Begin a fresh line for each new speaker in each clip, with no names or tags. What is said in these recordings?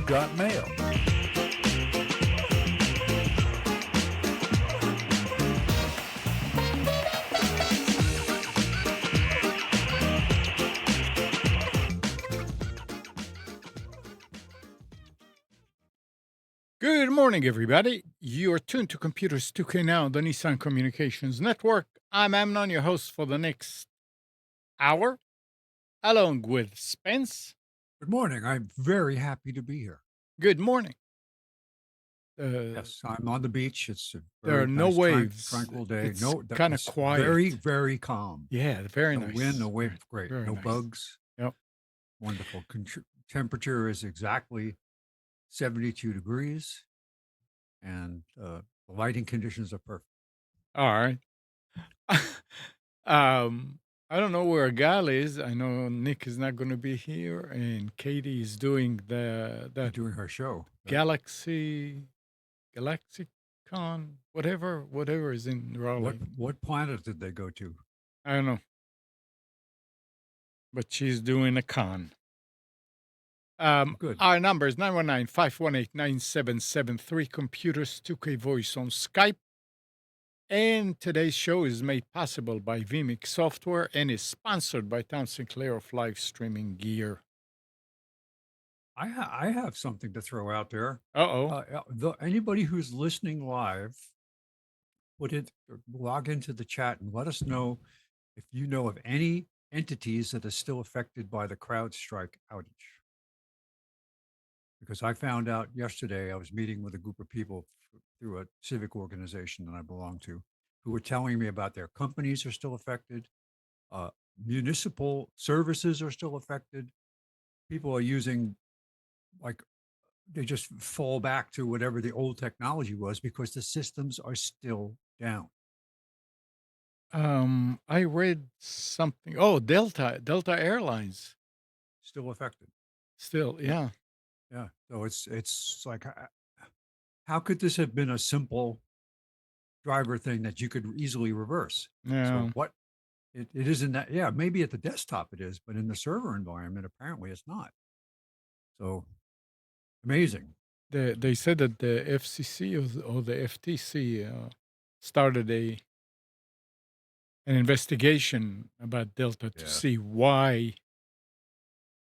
got mail. Good morning, everybody. You are tuned to Computers 2K Now, the Nissan Communications Network. I'm Amnon, your host for the next hour, along with Spence.
Good morning. I'm very happy to be here.
Good morning. Uh,
Yes, I'm on the beach. It's a
there are
very
no
nice,
waves.
tranquil day.
It's
No,
kind of
it's very,
quiet.
very calm.
Yeah, very
No wind, no
nice.
wave.
Very,
Great.
very
No
nice.
bugs.
Yep.
Wonderful. Temperature is exactly 72 degrees, and the lighting conditions are perfect.
All right. I don't know where Gal is. I know Nick is not going to be here, and Katie is doing
She's
that
doing her show.
GalaxyCon, whatever is in
What
Raleigh.
what planet did they go to?
I don't know, but she's doing a con.
Good.
Our number is 919-518-9773. Computers 2K Voice on Skype. And today's show is made possible by vMix Software and is sponsored by Tom Sinclair of Live Streaming Gear.
I have something to throw out there.
Uh-oh.
Anybody who's listening live, log into the chat and let us know if you know of any entities that are still affected by the CrowdStrike outage. Because I found out yesterday, I was meeting with a group of people through a civic organization that I belong to, who were telling me about their companies are still affected, uh, municipal services are still affected. People are using, like, they just fall back to whatever the old technology was because the systems are still down.
I read something. Oh, Delta Airlines.
Still affected.
Still, yeah.
Yeah. So it's like, how could this have been a simple driver thing that you could easily reverse? So
Yeah.
it isn't that, yeah, maybe at the desktop it is, but in the server environment, apparently it's not. So amazing.
They said that the FCC or the FTC started an investigation about Delta to
Yeah.
see why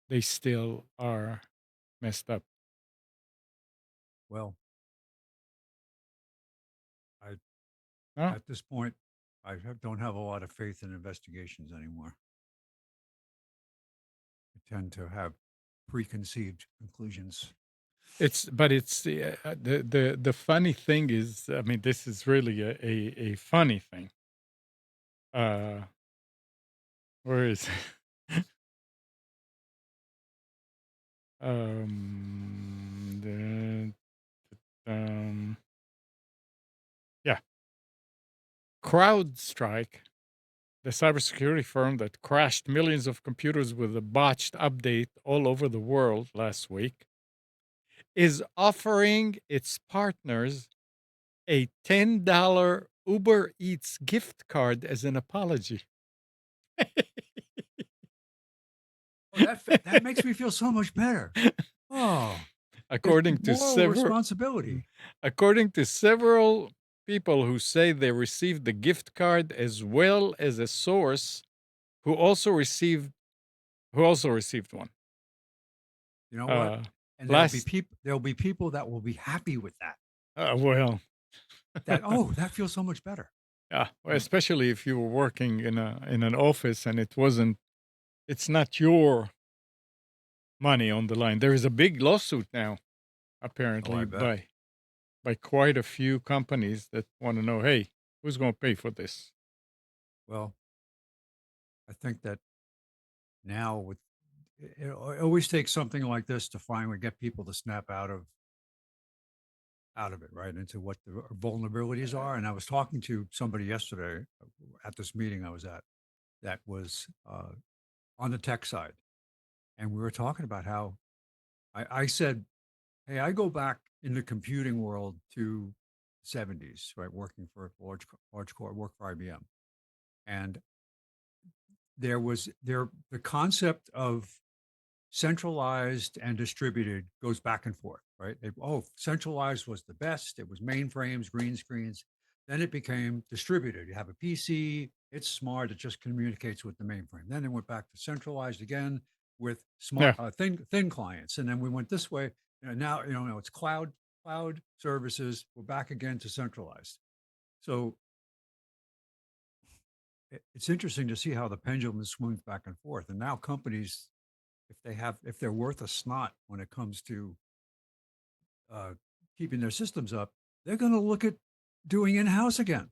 they still are messed up.
Well, I,
Huh?
at this point, don't have a lot of faith in investigations anymore. I tend to have preconceived conclusions.
It's the funny thing is, I mean, this is really a funny thing. Uh, where is the yeah, CrowdStrike, the cybersecurity firm that crashed millions of computers with a botched update all over the world last week, is offering its partners a $10 Uber Eats gift card as an apology.
Oh, that makes me feel so much better. Oh, it's
according to
moral
several
responsibility.
according to several people who say they received the gift card, as well as a source who also received one.
You know what?
Uh,
And
last
there'll be people that will be happy with that.
well,
That feels so much better.
yeah, well,
Mm.
especially if you were working in an office and it's not your money on the line. There is a big lawsuit now,
Oh,
apparently,
I bet.
by quite a few companies that want to know, hey, who's going to pay for this?
Well, I think that now it always takes something like this to finally get people to snap out of it, right, into what the vulnerabilities are. And I was talking to somebody yesterday at this meeting I was at that was on the tech side, and we were talking about how I said, "Hey, I go back in the computing world to 70s, right, working for a large core, work for IBM, and there was the concept of centralized and distributed goes back and forth, right? Centralized was the best. It was mainframes, green screens. Then it became distributed. You have a PC, it's smart, it just communicates with the mainframe. Then it went back to centralized again with smart
Yeah.
thin clients. And then we went this way. Now, it's cloud services. We're back again to centralized. So it's interesting to see how the pendulum swings back and forth. And now companies, if they're worth a snot when it comes to uh, keeping their systems up, they're going to look at doing in house again.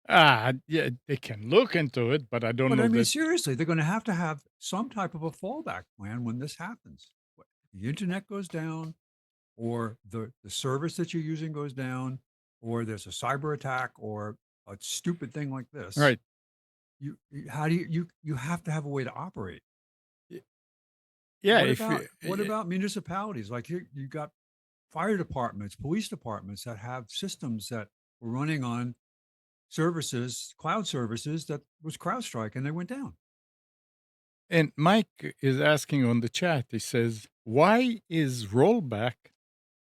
Yeah, they can look into it, but I don't
But I
know
mean,
that.
seriously, they're going to have some type of a fallback plan when this happens. The internet goes down, or the service that you're using goes down, or there's a cyber attack, or a stupid thing like this.
Right.
How do you have to have a way to operate?
Y- Yeah, if
What about municipalities? Like you got fire departments, police departments that have systems that were running on services, cloud services that was CrowdStrike, and they went down.
and Mike is asking on the chat, he says, "Why is rollback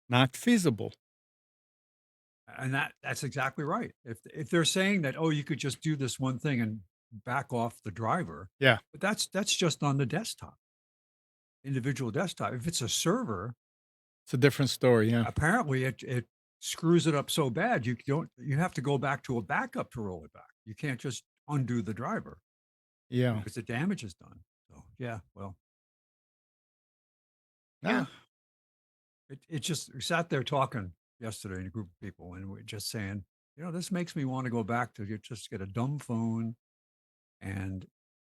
not feasible?"
And that's exactly right. If they're saying that, oh, you could just do this one thing and back off the driver,
Yeah,
but that's just on the desktop, individual desktop. If it's a server,
it's a different story, yeah.
apparently it screws it up so bad you have to go back to a backup to roll it back. You can't just undo the driver
Yeah.
because the damage is done. So yeah, well,
Ah,
yeah, it just we sat there talking yesterday in a group of people, and we're just saying, this makes me want to go back to just get a dumb phone. And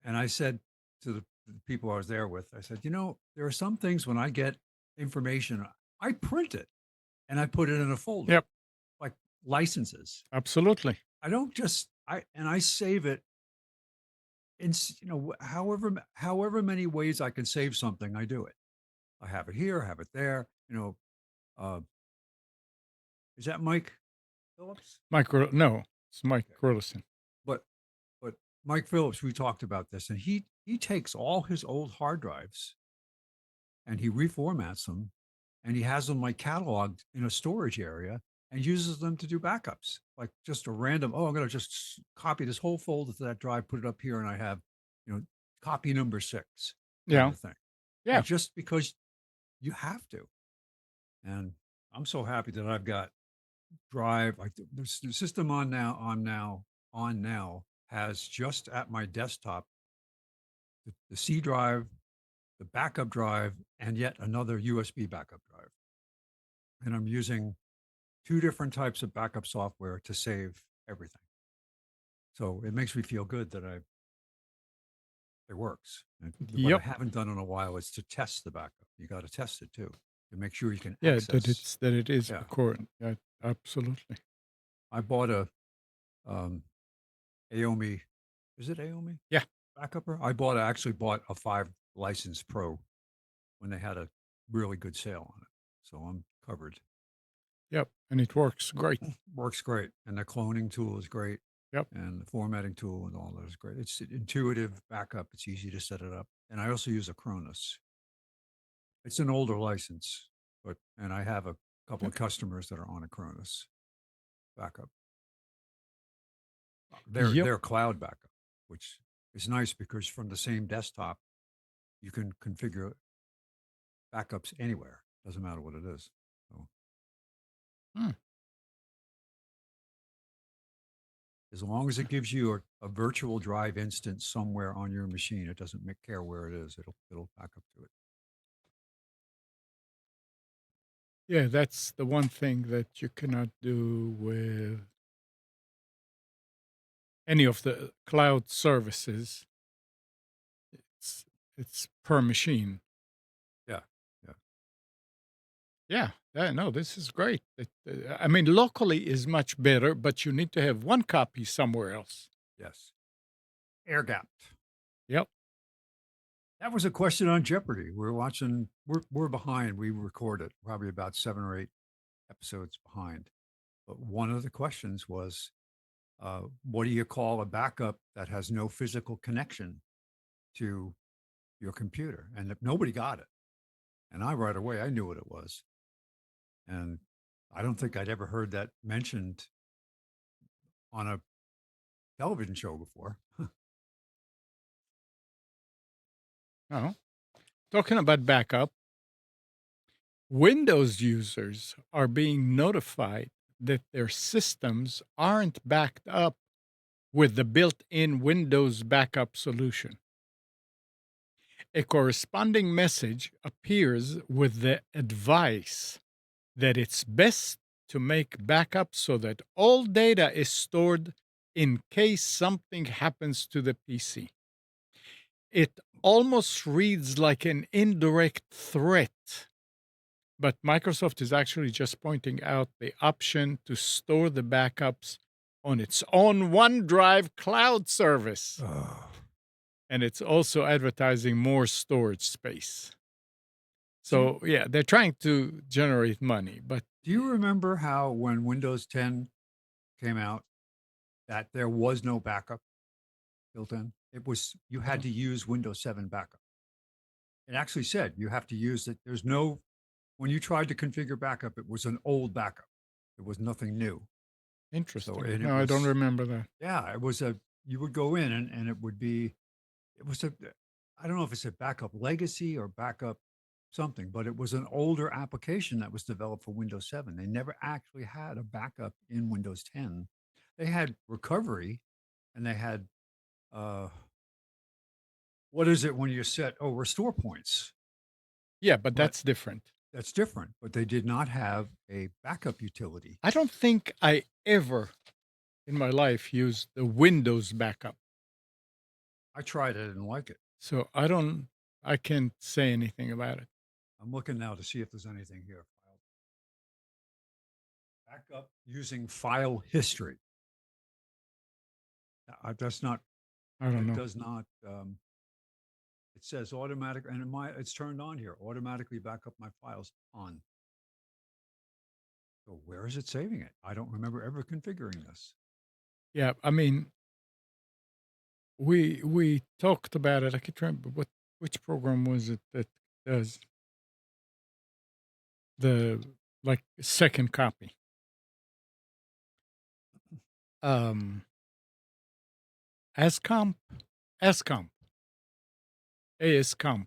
I said to the people I was there with, I said, there are some things when I get information, I print it and I put it in a folder,
yep,
like licenses.
absolutely.
I don't just I save it in however many ways I can save something, I do it. I have it here, I have it there. Uh, is that Mike Phillips?
No, it's Mike
Okay.
Corlison.
But Mike Phillips, we talked about this, and he takes all his old hard drives and he reformats them, and he has them like cataloged in a storage area and uses them to do backups, like just a random, oh, I'm going to just copy this whole folder to that drive, put it up here, and I have, you know, copy number 6 kind
Yeah,
of thing.
yeah,
Just because you have to. And I'm so happy that I've got drive, like the system on now has just at my desktop the C drive, the backup drive, and yet another USB backup drive. And I'm using two different types of backup software to save everything. So it makes me feel good that it works. And what I
yep.
haven't done in a while is to test the backup. You got to test it too to make sure you can
Yeah,
access.
that it is
Yeah,
according. Yeah, absolutely.
I bought a um, Aomi. Is it Aomi
Yeah,
backupper? I actually bought a 5 license Pro when they had a really good sale on it. So I'm covered.
yep, and it works great.
Works great, and the cloning tool is great,
Yep,
and the formatting tool and all that is great. It's intuitive backup. It's easy to set it up, and I also use a Cronus. It's an older license, and I have a couple
uh,
of customers that are on a Cronus backup.
yep.
They're cloud backup, which is nice because from the same desktop you can configure backups anywhere. Doesn't matter what it is. So
Hmm.
as long as it gives you a virtual drive instance somewhere on your machine, it doesn't care where it is. It'll back up to it.
Yeah, that's the one thing that you cannot do with any of the cloud services. It's it's per machine.
Yeah. Yeah.
Yeah, yeah, no, this is great. I mean, locally is much better, but you need to have one copy somewhere else.
Yes. Air gapped.
Yep.
That was a question on Jeopardy. We're watching. We're behind. We recorded probably about 7 or 8 episodes behind. But one of the questions was, what do you call a backup that has no physical connection to your computer, and if nobody got it. And I right away I knew what it was, and I don't think I'd ever heard that mentioned on a television show before.
Oh, talking about backup, Windows users are being notified that their systems aren't backed up with the built in Windows backup solution. A corresponding message appears with the advice that it's best to make backups so that all data is stored in case something happens to the PC. It almost reads like an indirect threat, but Microsoft is actually just pointing out the option to store the backups on its own OneDrive cloud service.
Oh.
And it's also advertising more storage space.
Do you
So, yeah, they're trying to generate money, but
do you remember how when Windows 10 came out that there was no backup built in? It was you
I
had
don't
to use Windows 7 backup. It actually said you have to use it. There's no when you tried to configure backup, it was an old backup. It was nothing new. So
interesting.
and it
No, I don't
was
remember that.
yeah, it was a you would go in and it would be it was a I don't know if it's a backup legacy or backup something, but it was an older application that was developed for Windows 7. They never actually had a backup in Windows 10. They had recovery and they had uh what is it when you set restore points,
Yeah, but
but
that's different.
that's different. But they did not have a backup utility.
I don't think I ever in my life used the Windows backup.
I tried it, I didn't like it.
So I can't say anything about it.
I'm looking now to see if there's anything here. File backup using file history. That's not
I don't
that
know.
does not it says automatic and it's turned on here. Automatically back up my files on. So where is it saving it? I don't remember ever configuring this.
Yeah, I mean, we talked about it. I can't remember which program was it that does the like second copy. Um ASCOM, ASCOM, ASCOM.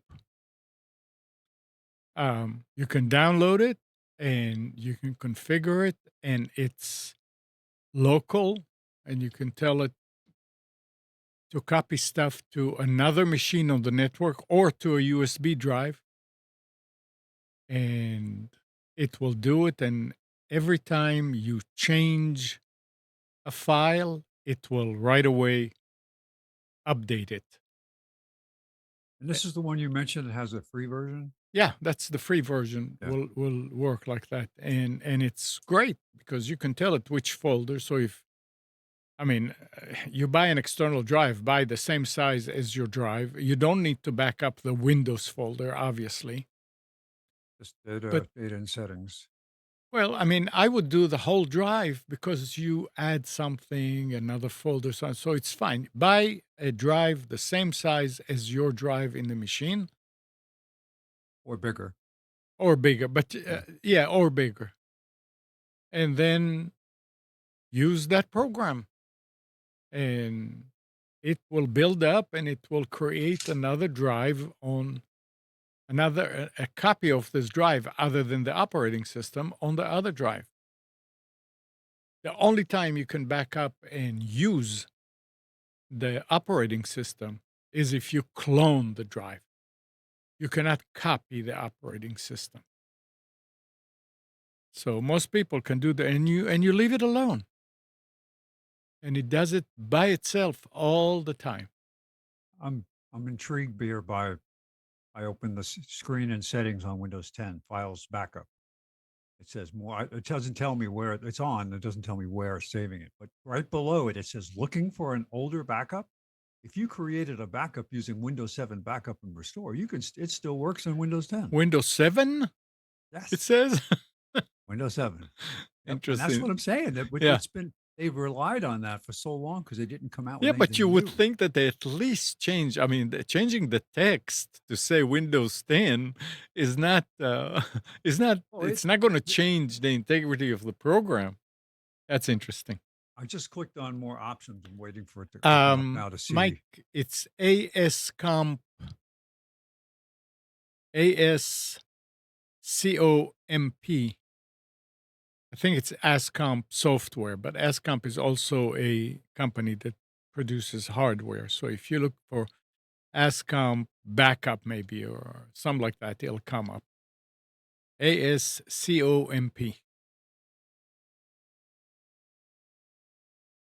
You can download it and you can configure it, and it's local, and you can tell it to copy stuff to another machine on the network or to a USB drive, and it will do it. And every time you change a file, it will right away update it.
And
Eh,
this is the one you mentioned that has a free version?
Yeah, that's the free version.
Yeah.
Will work like that, and it's great because you can tell it which folder. So if I mean, you buy an external drive, buy the same size as your drive. You don't need to back up the Windows folder, obviously.
Just
But
data and settings.
well, I mean, I would do the whole drive because you add something, another folder, so on. So it's fine. Buy a drive the same size as your drive in the machine
Or bigger.
or bigger, but
Yeah.
yeah, or bigger. And then use that program and it will build up and it will create another drive on another a copy of this drive other than the operating system on the other drive. The only time you can back up and use the operating system is if you clone the drive. You cannot copy the operating system. So most people can do that, and you leave it alone, and it does it by itself all the time.
I'm intrigued here by I open the screen and settings on Windows 10, files backup. It says more. It doesn't tell me where it's on. It doesn't tell me where saving it. But right below it, it says looking for an older backup. If you created a backup using Windows 7 backup and restore, you can. It still works in Windows 10.
Windows 7, it
Yes,
says.
Windows 7. Yep, and that's
Interesting.
what I'm saying. That
Yeah.
it's been they've relied on that for so long because they didn't come out
Yeah,
with
but you
anything
would
new.
think that they at least change. I mean, changing the text to say Windows 10 is not is not
Oh,
it's
it's
not going to
th
change the integrity of the program. That's interesting.
I just clicked on more options. I'm waiting for it to open up now to
Mike,
see.
it's ASComp ASCOMP. I think it's ASComp software, but ASComp is also a company that produces hardware. So if you look for ASComp backup maybe or something like that, it'll come up. ASCOMP.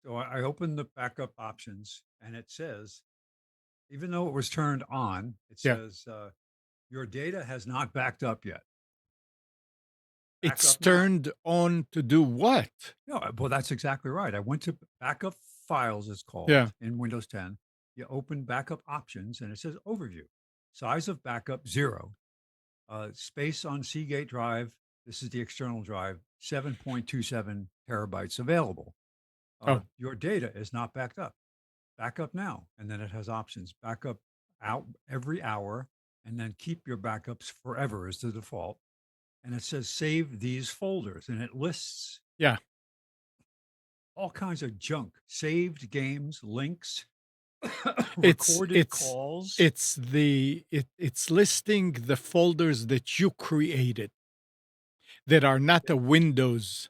So I opened the backup options, and it says, even though it was turned on, it
Yeah.
says, "Your data has not backed up yet. Back
It's
up now."
turned on to do what?
No, well, that's exactly right. I went to backup files, it's
Yeah.
called, in Windows 10. You open backup options, and it says overview. Size of backup 0. Space on Seagate drive. This is the external drive, 7.27 terabytes available.
Oh,
Your data is not backed up. Back up now. And then it has options. Backup out every hour, and then keep your backups forever is the default. And it says save these folders, and it lists
yeah.
all kinds of junk, saved games, links,
It's
recorded
it's
calls.
it's listing the folders that you created that are not
Yeah.
the Windows.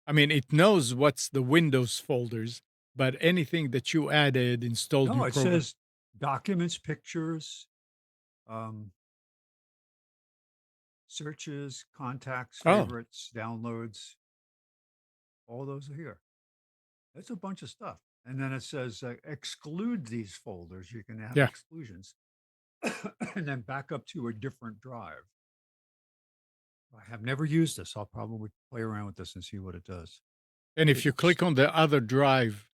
I mean, it knows what's the Windows folders, but anything that you added, installed
No,
new
it
program.
says documents, pictures, um, searches, contacts,
Oh,
favorites, downloads. All those are here. That's a bunch of stuff. And then it says exclude these folders. You can have
yeah.
exclusions and then back up to a different drive. I have never used this. I'll probably play around with this and see what it does.
And if you
It's
click on the other drive,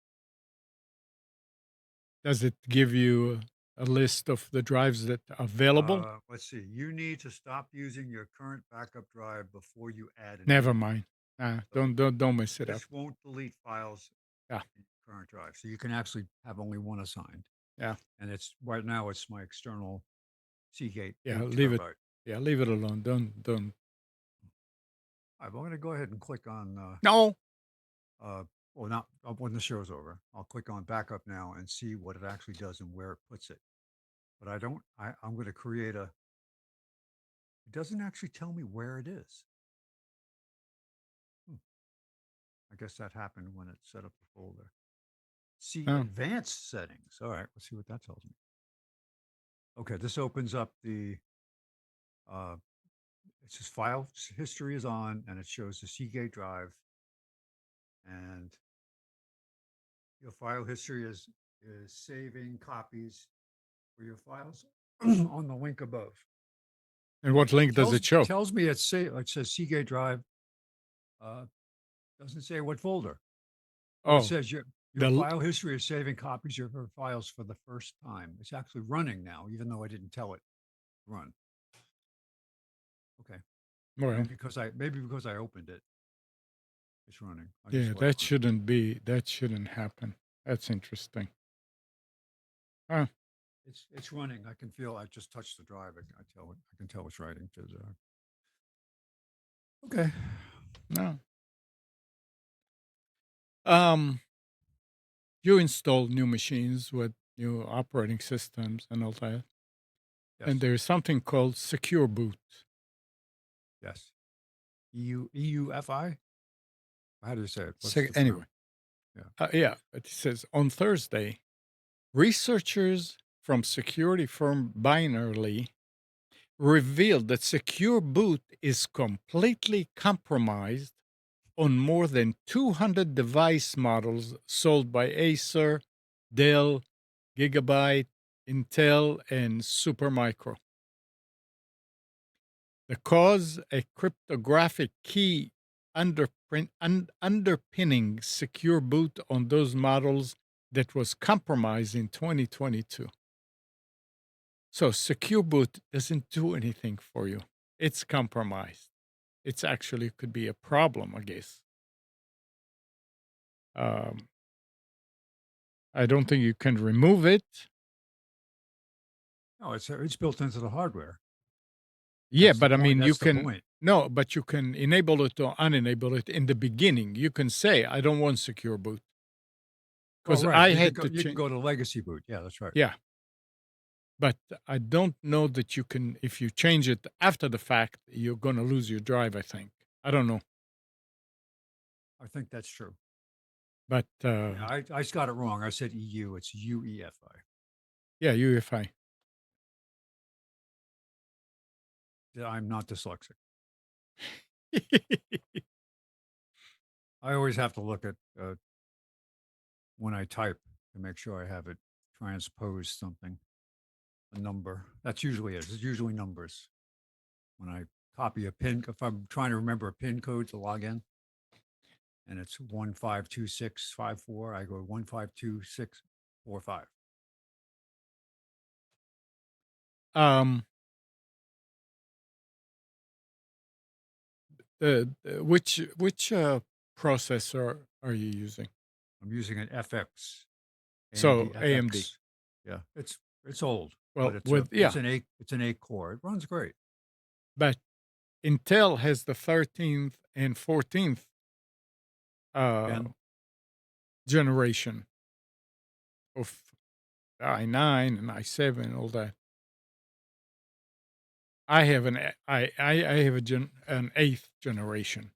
does it give you a list of the drives that are available?
let's see. You need to stop using your current backup drive before you add a new
Never
one.
mind.
So
Don't mess it up.
this won't delete files
Yeah,
in your current drive. So you can actually have only one assigned.
yeah,
And it's right now it's my external Seagate
yeah.
8
Leave it.
terabyte.
Yeah, leave it alone. Don't.
All right, I'm going to go ahead and click on
No.
uh, well, not when the show's over. I'll click on backup now and see what it actually does and where it puts it. But I don't. I'm going to create a. It doesn't actually tell me where it is. Hmm, I guess that happened when it set up the folder. See
Oh.
advanced settings. All right, let's see what that tells me. Okay, this opens up the. Uh, it says file history is on, and it shows the Seagate drive, and your file history is saving copies for your files on the link above.
And what
It
link does
tells
it show?
tells me it says Seagate drive. Uh, doesn't say what folder. Oh, it
Oh,
says your
the
file history is saving copies of your files for the first time. It's actually running now, even though I didn't tell it to run. Okay,
well,
maybe because I opened it, it's running. I'll just
yeah.
let it
That
run.
shouldn't be. That shouldn't happen. That's interesting. Huh.
It's running. I can feel. I just touched the drive. I tell it. I can tell it's writing to the. Okay.
No. Um. You install new machines with new operating systems and all that, and
Yes.
there's something called SecureBoot.
Yes. EUFI. How do you say it? What's
So
the
anyway,
term? Yeah.
yeah. But it says on Thursday, researchers from security firm Binarly revealed that SecureBoot is completely compromised on more than 200 device models sold by Acer, Dell, Gigabyte, Intel, and Supermicro. The cause, a cryptographic key underpinning secure boot on those models that was compromised in 2022. So secure boot doesn't do anything for you. It's compromised. It's actually could be a problem, I guess. Um, I don't think you can remove it.
No, it's built into the hardware.
Yeah,
That's the
but I
point.
mean, you
That's the
can
point.
no, but you can enable it or unenable it in the beginning. You can say, "I don't want secure boot,"
Well,
because
right.
I
You could
had
go.
to
You can
change.
go to legacy boot. Yeah, that's right.
Yeah, but I don't know that you can. If you change it after the fact, you're going to lose your drive. I think. I don't know,
I think that's true.
but
Yeah, I got it wrong. I said EU. It's UEFI.
yeah, UEFI.
Yeah, I'm not dyslexic. I always have to look at when I type to make sure I have it transposed something, a number. That's usually it. It's usually numbers. When I copy a pin, if I'm trying to remember a pin code to log in and it's 152654, I go 152645.
um, which processor are you using?
I'm using an FX, AMD
So AMD.
FX. Yeah, it's old, but
Well, with yeah,
it's an 8 core. It runs great.
but Intel has the 13th and 14th uh,
Again,
generation of i9 and i7 and all that. I have I have an eighth generation,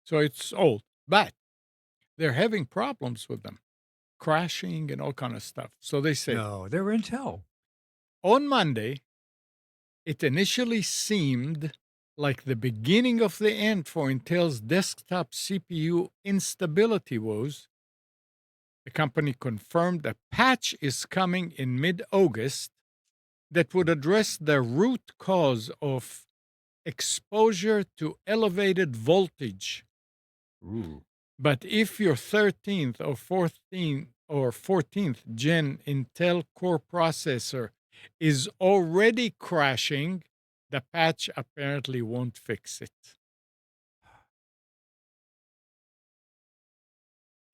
so it's old, but they're having problems with them, crashing and all kind of stuff. So they say
no, they're Intel.
on Monday, it initially seemed like the beginning of the end for Intel's desktop CPU instability woes. The company confirmed a patch is coming in mid August that would address the root cause of exposure to elevated voltage.
Ooh,
But if your 13th or 14th gen Intel Core processor is already crashing, the patch apparently won't fix it.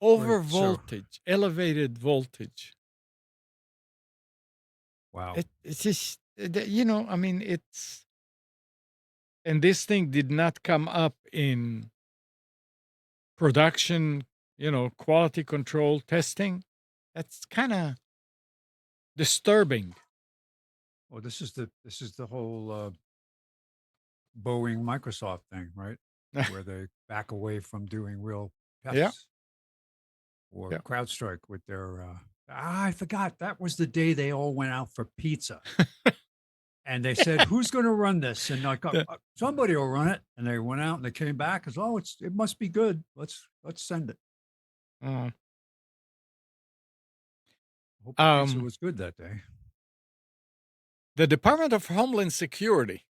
great.
Over
So,
voltage, elevated voltage.
wow.
It's just, I mean, it's, and this thing did not come up in production, quality control testing. That's kind of disturbing.
Well, this is the whole Boeing Microsoft thing, right? Where they back away from doing real
Yeah,
tests, or
yeah.
CrowdStrike with their. I forgot that was the day they all went out for pizza, and they said, "Who's going to run this?" And like,
The-
somebody will run it. And they went out and they came back as, "Oh, it must be good. Let's send it."
uh,
Hope the pizza
um,
was good that day.
the Department of Homeland Security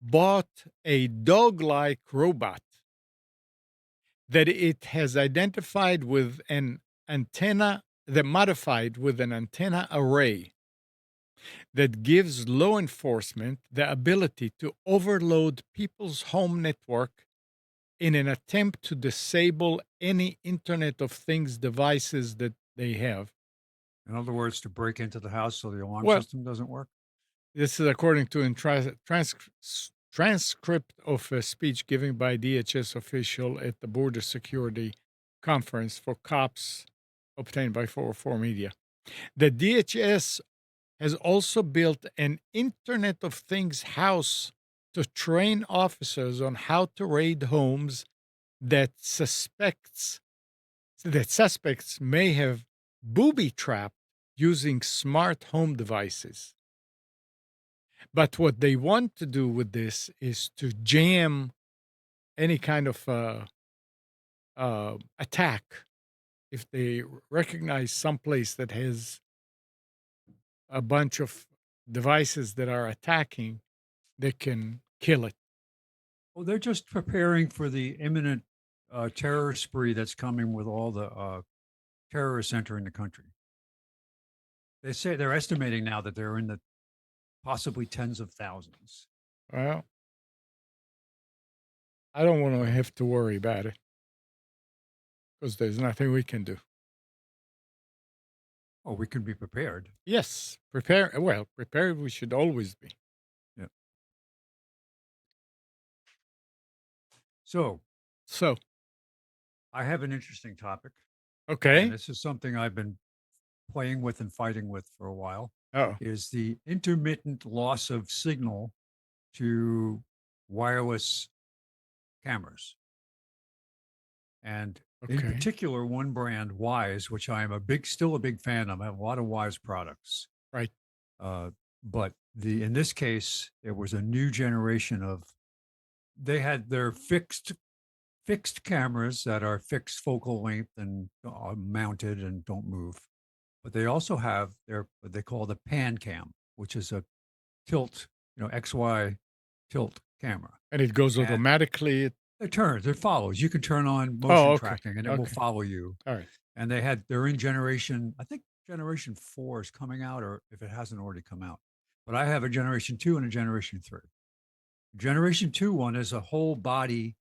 bought a dog-like robot that it has identified with an antenna that modified with an antenna array that gives law enforcement the ability to overload people's home network in an attempt to disable any Internet of Things devices that they have.
In other words, to break into the house so the alarm
Well,
system doesn't work.
this is according to a transcript of a speech given by DHS official at the Border Security Conference for cops obtained by 404 Media. The DHS has also built an Internet of Things house to train officers on how to raid homes that suspects may have booby trapped using smart home devices. But what they want to do with this is to jam any kind of attack. If they recognize some place that has a bunch of devices that are attacking, they can kill it.
Well, they're just preparing for the imminent terror spree that's coming with all the terrorists entering the country. They say they're estimating now that they're in the possibly tens of thousands.
Well, I don't want to
So,
have to worry about it 'cause there's nothing we can do.
Oh, we can be prepared.
Yes, prepared we should always be.
Yeah. So
So,
I have an interesting topic, and
okay.
this is something I've been playing with and fighting with for a while,
Oh,
is the intermittent loss of signal to wireless cameras. And in
okay.
particular, one brand, Wise, which I am still a big fan of. I have a lot of Wise products.
Right.
Uh, but in this case, there was a new generation of, they had their fixed cameras that are fixed focal length and mounted and don't move. But they also have their what they call the pan cam, which is a tilt, XY tilt camera.
And it goes
And
automatically.
it follows. You can turn on
Oh,
motion
okay.
tracking and it will
Okay.
follow you.
Alright.
And they're in I think generation 4 is coming out, or if it hasn't already come out. But I have a generation 2 and a generation 3. Generation 2 one is a whole body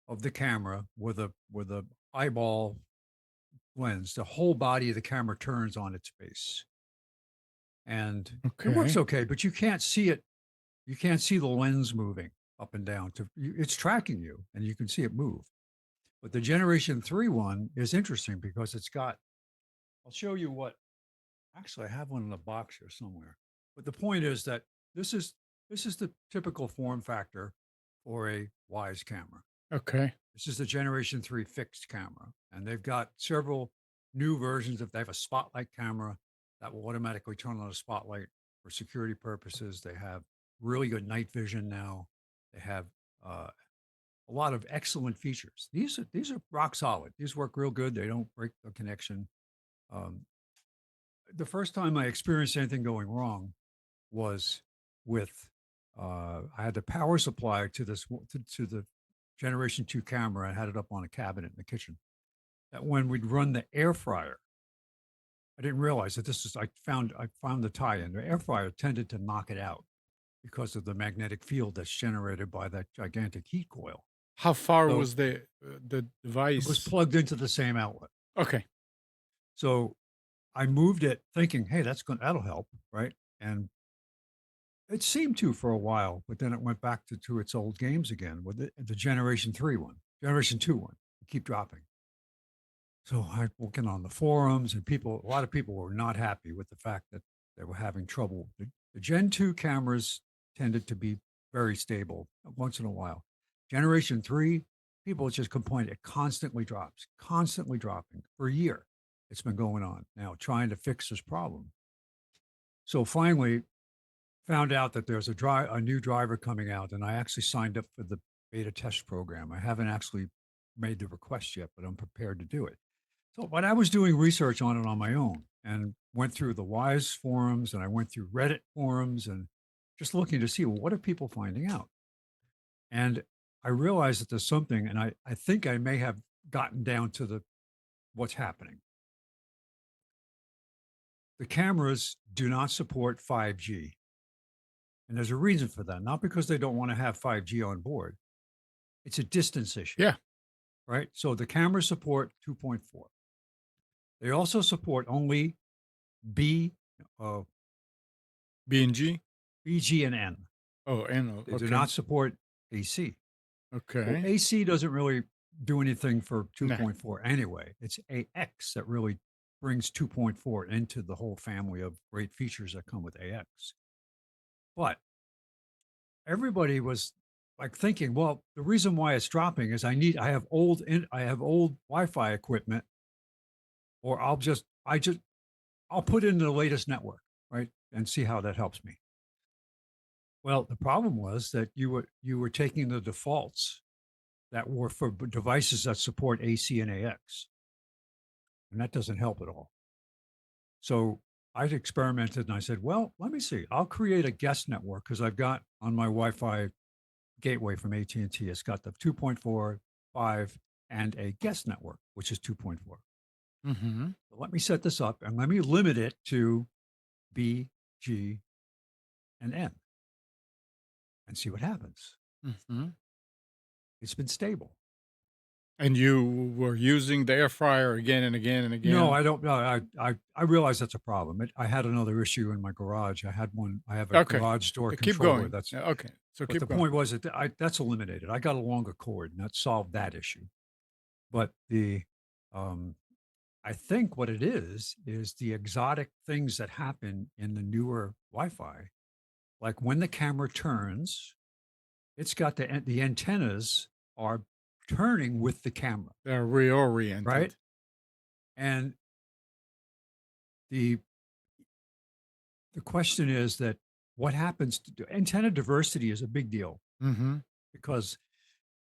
of the camera with a eyeball lens. The whole body of the camera turns on its face. And it works
Okay.
okay, but you can't see it. You can't see the lens moving up and down. It's tracking you, and you can see it move. But the Generation 3 one is interesting because it's got. I'll show you what. Actually, I have one in the box here somewhere. But the point is that this is this is the typical form factor for a Wise camera.
Okay.
This is the Generation 3 fixed camera, and they've got several new versions. If they have a spotlight camera that will automatically turn on a spotlight for security purposes, they have really good night vision now. They have uh, a lot of excellent features. These are rock solid. These work real good. They don't break the connection. Um, the first time I experienced anything going wrong was with I had the power supply to to the Generation 2 camera. I had it up on a cabinet in the kitchen. That when we'd run the air fryer, I didn't realize that this is I found the tie-in. The air fryer tended to knock it out because of the magnetic field that's generated by that gigantic heat coil.
How far
So
was the
it was
device?
plugged into the same outlet.
Okay.
So I moved it thinking, hey, that'll help, right? And it seemed to for a while, but then it went back to its old games again with the Generation 3 one, Generation 2 one. Keep dropping. So I looking on the forums, and a lot of people were not happy with the fact that they were having trouble. The Gen 2 cameras tended to be very stable once in a while. Generation 3, people just complain it constantly drops, constantly dropping for a year. It's been going on now, trying to fix this problem. So finally, found out that there's a new driver coming out, and I actually signed up for the beta test program. I haven't actually made the request yet, but I'm prepared to do it. So, when I was doing research on it on my own and went through the Wise forums and I went through Reddit forums and just looking to see, well, what are people finding out? And I realized that there's something, and I think I may have gotten down to what's happening. The cameras do not support 5G. And there's a reason for that, not because they don't want to have 5G on board. It's a distance issue,
Yeah.
right? So the cameras support 2.4. They also support only B, uh,
B&G?
BG and N.
Oh, and
They do
okay.
not support AC. Well,
Okay.
AC doesn't really do anything for
Nah.
2.4 anyway. It's AX that really brings 2.4 into the whole family of great features that come with AX. But everybody was like thinking, well, the reason why it's dropping is I have old Wi-Fi equipment, or I'll put in the latest network, right, and see how that helps me. Well, the problem was that you were taking the defaults that were for devices that support AC and AX, and that doesn't help at all. So I experimented and I said, well, let me see. I'll create a guest network because I've got on my Wi-Fi gateway from AT&T. It's got the 2.4, 5, and a guest network, which is 2.4.
Mhm.
So let me set this up and let me limit it to B, G, and N and see what happens.
Mhm.
It's been stable.
And you were using the air fryer again and again and
No,
again?
I don't know. I realize that's a problem. I had another issue in my garage. I have a
Okay.
garage door
Keep
controller
going.
that's
Yeah, okay. So
but
keep
the
going.
point was that that's eliminated. I got a longer cord and that solved that issue. But um, I think what it is the exotic things that happen in the newer Wi-Fi. Like when the camera turns, it's got the antennas are turning with the camera,
They're
right?
reoriented.
And the the question is that what happens to antenna diversity is a big deal
Mhm.
because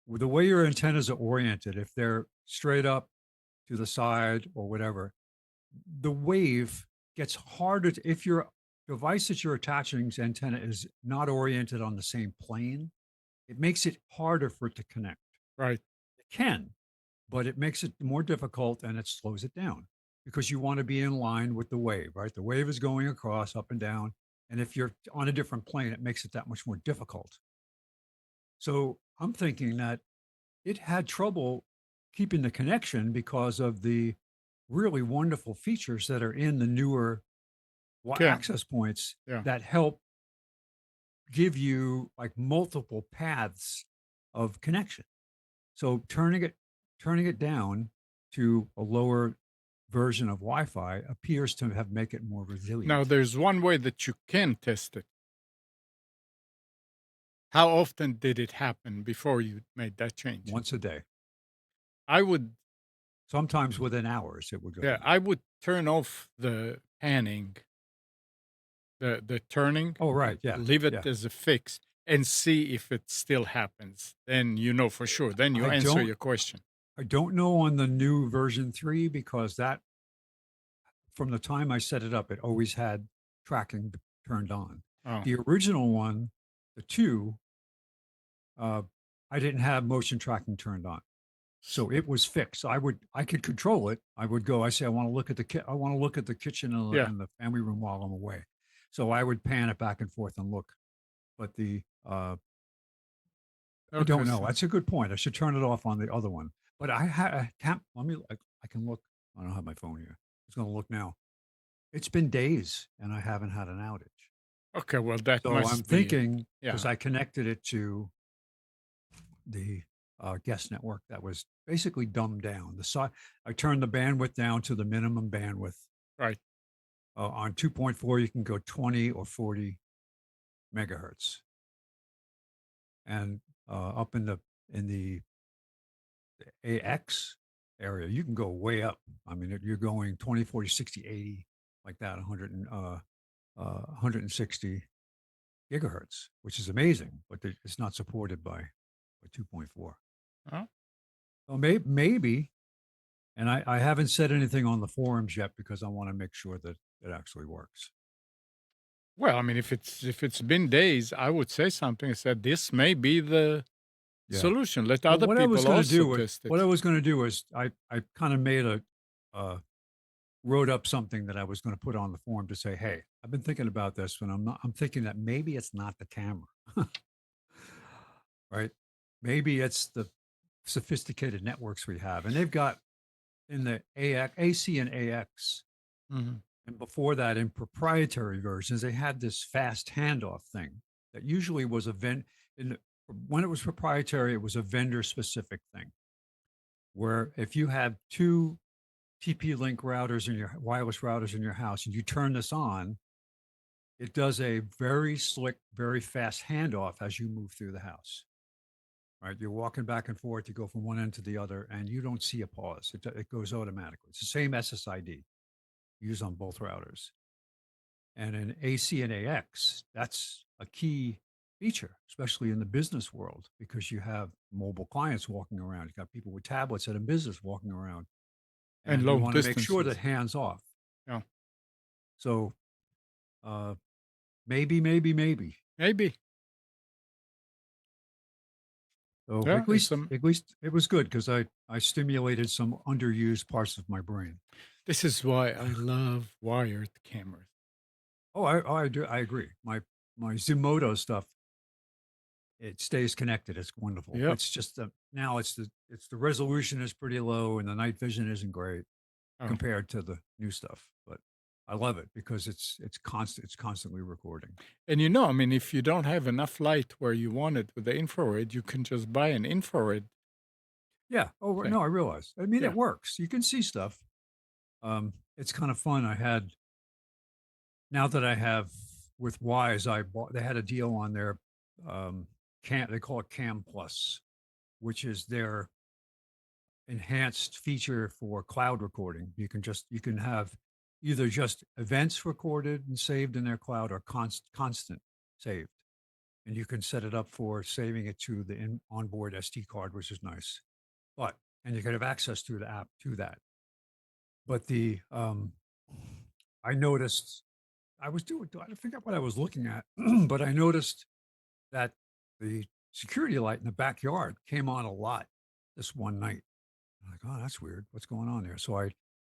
with the way your antennas are oriented, if they're straight up to the side or whatever, the wave gets harder if your device that you're attaching's antenna is not oriented on the same plane, it makes it harder for it to connect.
Right.
It can, but it makes it more difficult and it slows it down because you want to be in line with the wave, right? The wave is going across up and down. And if you're on a different plane, it makes it that much more difficult. So I'm thinking that it had trouble keeping the connection because of the really wonderful features that are in the newer
Yeah.
access points
Yeah.
that help give you like multiple paths of connection. So turning it down to a lower version of Wi-Fi appears to have make it more
Now
resilient.
there's one way that you can test it. How often did it happen before you made that change?
Once a day.
I would
Sometimes within hours it would go
Yeah,
down.
I would turn off the panning, the turning,
Oh, right. Yeah.
leave it
Yeah.
as a fix and see if it still happens. Then you know for sure. Then you
I
answer
don't
your question.
I don't know on the new version 3 because that from the time I set it up, it always had tracking turned on.
Oh,
The original one, the 2, uh, I didn't have motion tracking turned on.
s-
So it was fixed. I could control it. I would go, I say, I want to look at I want to look at the kitchen
yeah.
and the family room while I'm away. So I would pan it back and forth and look. But I
Okay,
don't know.
so
That's a good point. I should turn it off on the other one. But I can't, I can look. I don't have my phone here. I was going to look now. It's been days and I haven't had an outage.
okay, well that
So I'm
must be
thinking because
yeah,
I connected it to the guest network that was basically dumbed down. I turned the bandwidth down to the minimum bandwidth.
right.
On 2.4, you can go 20 or 40 megahertz, and up in the AX area, you can go way up. I mean, you're going 20, 40, 60, 80, like that, 160 gigahertz, which is amazing, but it's not supported by 2.4.
Oh,
So maybe, and I haven't said anything on the forums yet because I want to make sure that it actually works.
well, I mean if it's been days, I would say something. I said this may be the
Yeah.
solution. Let
Well,
other people also test
what I
it.
was going to do is I kind of made uh, wrote up something that I was going to put on the forum to say, hey, I've been thinking about this, and I'm thinking that maybe it's not the camera, right? Maybe it's the sophisticated networks we have, and they've got in the AX, AC and AX,
Mhm.
and before that in proprietary versions, they had this fast handoff thing that usually was in when it was proprietary, it was a vendor specific thing where if you have two TP-Link routers in your wireless routers in your house, and you turn this on, it does a very slick, very fast handoff as you move through the house. Right, you're walking back and forth. You go from one end to the other, and you don't see a pause. It goes automatically. It's the same SSID used on both routers. And in AC and AX, that's a key feature, especially in the business world, because you have mobile clients walking around. You got people with tablets at a business walking around,
And
and you
long
want to make sure that
distances.
hands off.
Yeah.
So uh, maybe.
Maybe.
So
Yeah, it's
at least it was good because I stimulated some underused parts of my brain.
this is why I love wired cameras.
I do I agree. My Zomoto stuff it stays connected. It's wonderful.
Yep.
It's just now it's the resolution is pretty low and the night vision isn't great
Oh,
compared to the new stuff. But I love it because it's constant. It's constantly recording.
and I mean, if you don't have enough light where you want it with the infrared, you can just buy an infrared
Yeah. Oh
thing.
no, I realize. I mean,
Yeah.
it works. You can see stuff. It's kind of fun. I had now that I have with Wise, I bought. They had a deal on their Cam. They call it Cam Plus, which is their enhanced feature for cloud recording. You can have either just events recorded and saved in their cloud or constant saved. And you can set it up for saving it to the onboard SD card, which is nice. But and you can have access through the app to that. But the I noticed I was doing I forget what I was looking at, but I noticed that the security light in the backyard came on a lot this one night. I'm like, oh, that's weird. What's going on there? So I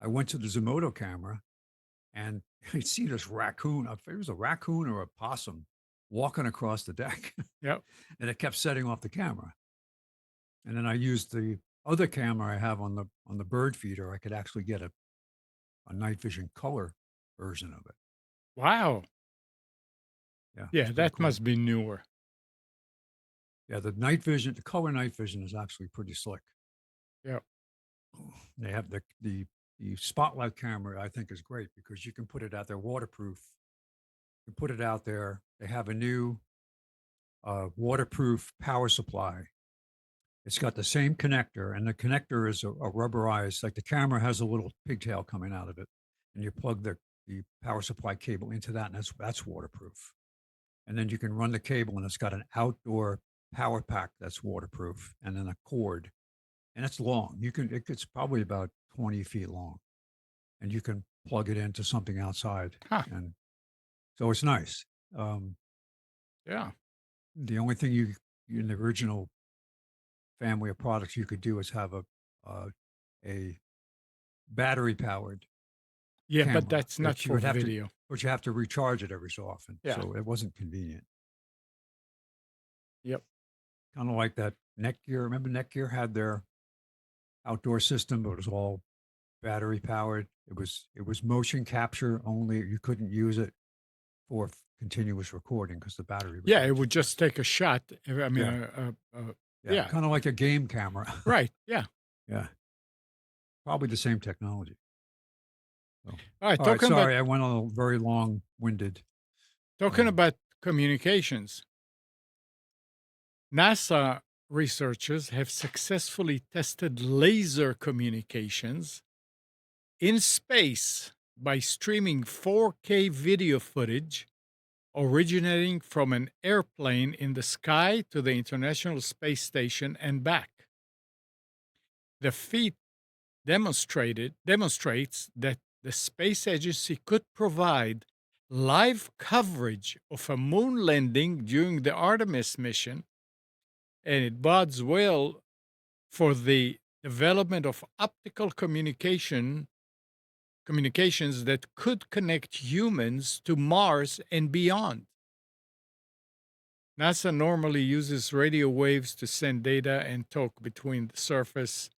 went to the Zomoto camera and I see this raccoon. I think it was a raccoon or a possum walking across the deck,
Yep.
and it kept setting off the camera. And then I used the other camera I have on the bird feeder. I could actually get a night vision color version of it.
Wow.
Yeah, it's
Yeah,
pretty
that
cool.
must be newer.
Yeah, the night vision, the color night vision is actually pretty slick.
Yep.
They have the spotlight camera. I think is great because you can put it out there waterproof. You put it out there. They have a new waterproof power supply. It's got the same connector, and the connector is a rubberized. Like the camera has a little pigtail coming out of it, and you plug the power supply cable into that, and that's waterproof. And then you can run the cable, and it's got an outdoor power pack that's waterproof, and then a cord, and it's long. It's probably about 20 feet long, and you can plug it into something outside,
Huh.
and so it's nice. Um,
Yeah.
the only thing you in the original family of products you could do is have uh, a battery powered
Yeah, but
camera,
that's not for video.
but you have to recharge it every so often.
Yeah.
So it wasn't convenient.
Yep.
Kind of like that Netgear. Remember Netgear had their outdoor system, but it was all battery powered. It was motion capture only. You couldn't use it for continuous recording because the battery would
Yeah,
die
it
too
would
quick.
just take a shot. I mean,
Yeah, yeah,
yeah.
kind of like a game camera.
Right. Yeah.
Yeah, probably the same technology. So,
All right.
all right, sorry, I went on a very long winded.
Talking
Um,
about communications. NASA researchers have successfully tested laser communications in space by streaming 4K video footage originating from an airplane in the sky to the International Space Station and back. The feat demonstrates that the space agency could provide live coverage of a moon landing during the Artemis mission, and it bodes well for the development of optical communications that could connect humans to Mars and beyond. NASA normally uses radio waves to send data and talk between the surface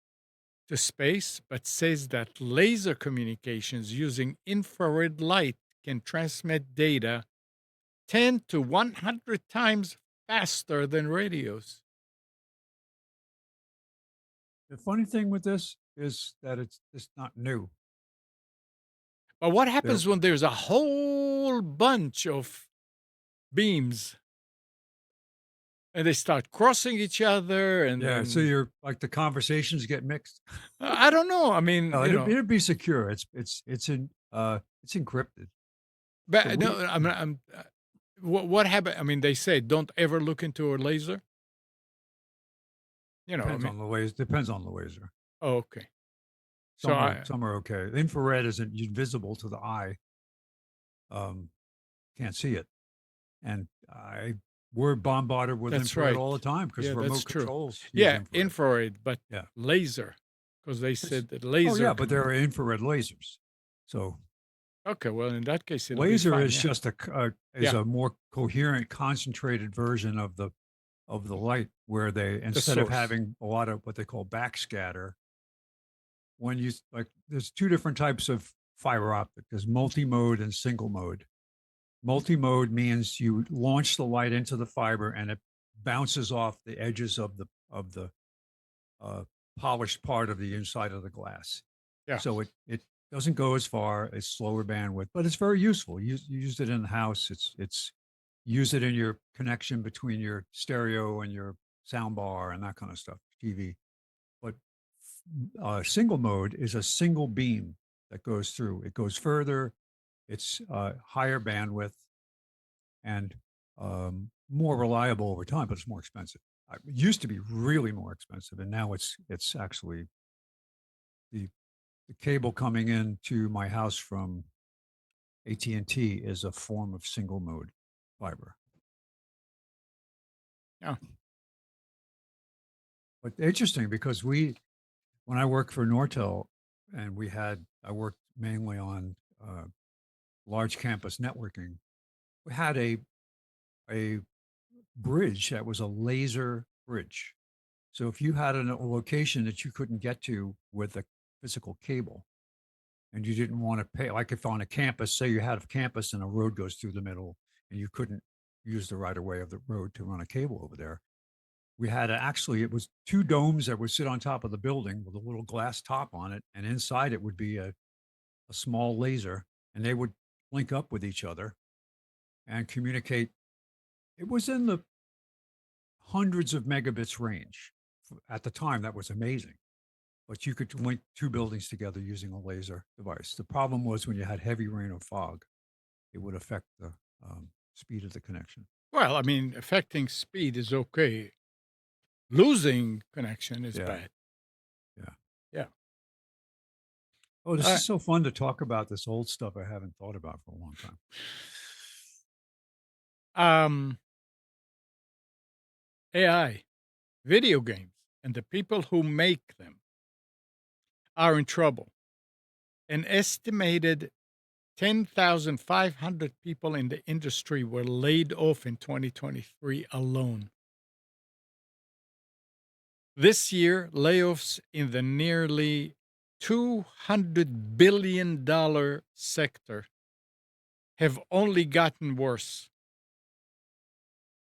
to space, but says that laser communications using infrared light can transmit data 10 to 100 times faster than radios.
the funny thing with this is that it's not new.
But what
There,
happens when there's a whole bunch of beams and they start crossing each other and
yeah. So
then
you're like the conversations get mixed.
I don't know. I mean,
No, it'd be secure. It's encrypted. So
but
we
no, what happened? I mean, they say don't ever look into a laser. I
depends
mean,
on the laser. Depends on the laser.
oh, okay. So I,
Some are okay. Infrared isn't invisible to the eye. Um, can't see it, and we're bombarded with
that's
infrared
right.
all the time because
Yeah, that's
remote
true.
controls use
Yeah,
infrared.
infrared, but
Yeah.
laser, because they
It's,
said that
oh
laser
yeah, but there
communication.
are infrared lasers. So
Okay, well, in that case, it'll be
laser
fine.
is
Yeah,
just
yeah,
a more coherent, concentrated version of of the light where they,
The
instead of
source.
having a lot of what they call backscatter, when you like, there's two different types of fiber optic. There's multi-mode and single mode. Multi-mode means you launch the light into the fiber and it bounces off the edges of the uh, polished part of the inside of the glass.
Yeah.
So it doesn't go as far. It's slower bandwidth, but it's very useful. You use it in the house. It's use it in your connection between your stereo and your sound bar and that kind of stuff, TV. But single mode is a single beam that goes through. It goes further. It's higher bandwidth and more reliable over time, but it's more expensive. It used to be really more expensive, and now it's actually the the cable coming into my house from AT&T is a form of single mode fiber.
Yeah.
But interesting because when I worked for Nortel and I worked mainly on large campus networking, we had a bridge that was a laser bridge. So if you had a location that you couldn't get to with a physical cable and you didn't want to pay, like if on a campus, say you had a campus and a road goes through the middle and you couldn't use the right of way of the road to run a cable over there. We had actually, it was two domes that would sit on top of the building with a little glass top on it. And inside it would be a small laser and they would link up with each other and communicate. It was in the hundreds of megabits range. At the time, that was amazing. But you could link two buildings together using a laser device. The problem was when you had heavy rain or fog, it would affect the speed of the connection.
Well, I mean, affecting speed is okay. Losing connection is
Yeah,
bad.
yeah.
Yeah.
Oh, this
Uh,
is so fun to talk about this old stuff I haven't thought about for a long time.
um, AI, video games, and the people who make them are in trouble. An estimated 10,500 people in the industry were laid off in 2023 alone. This year, layoffs in the nearly $200 billion sector have only gotten worse,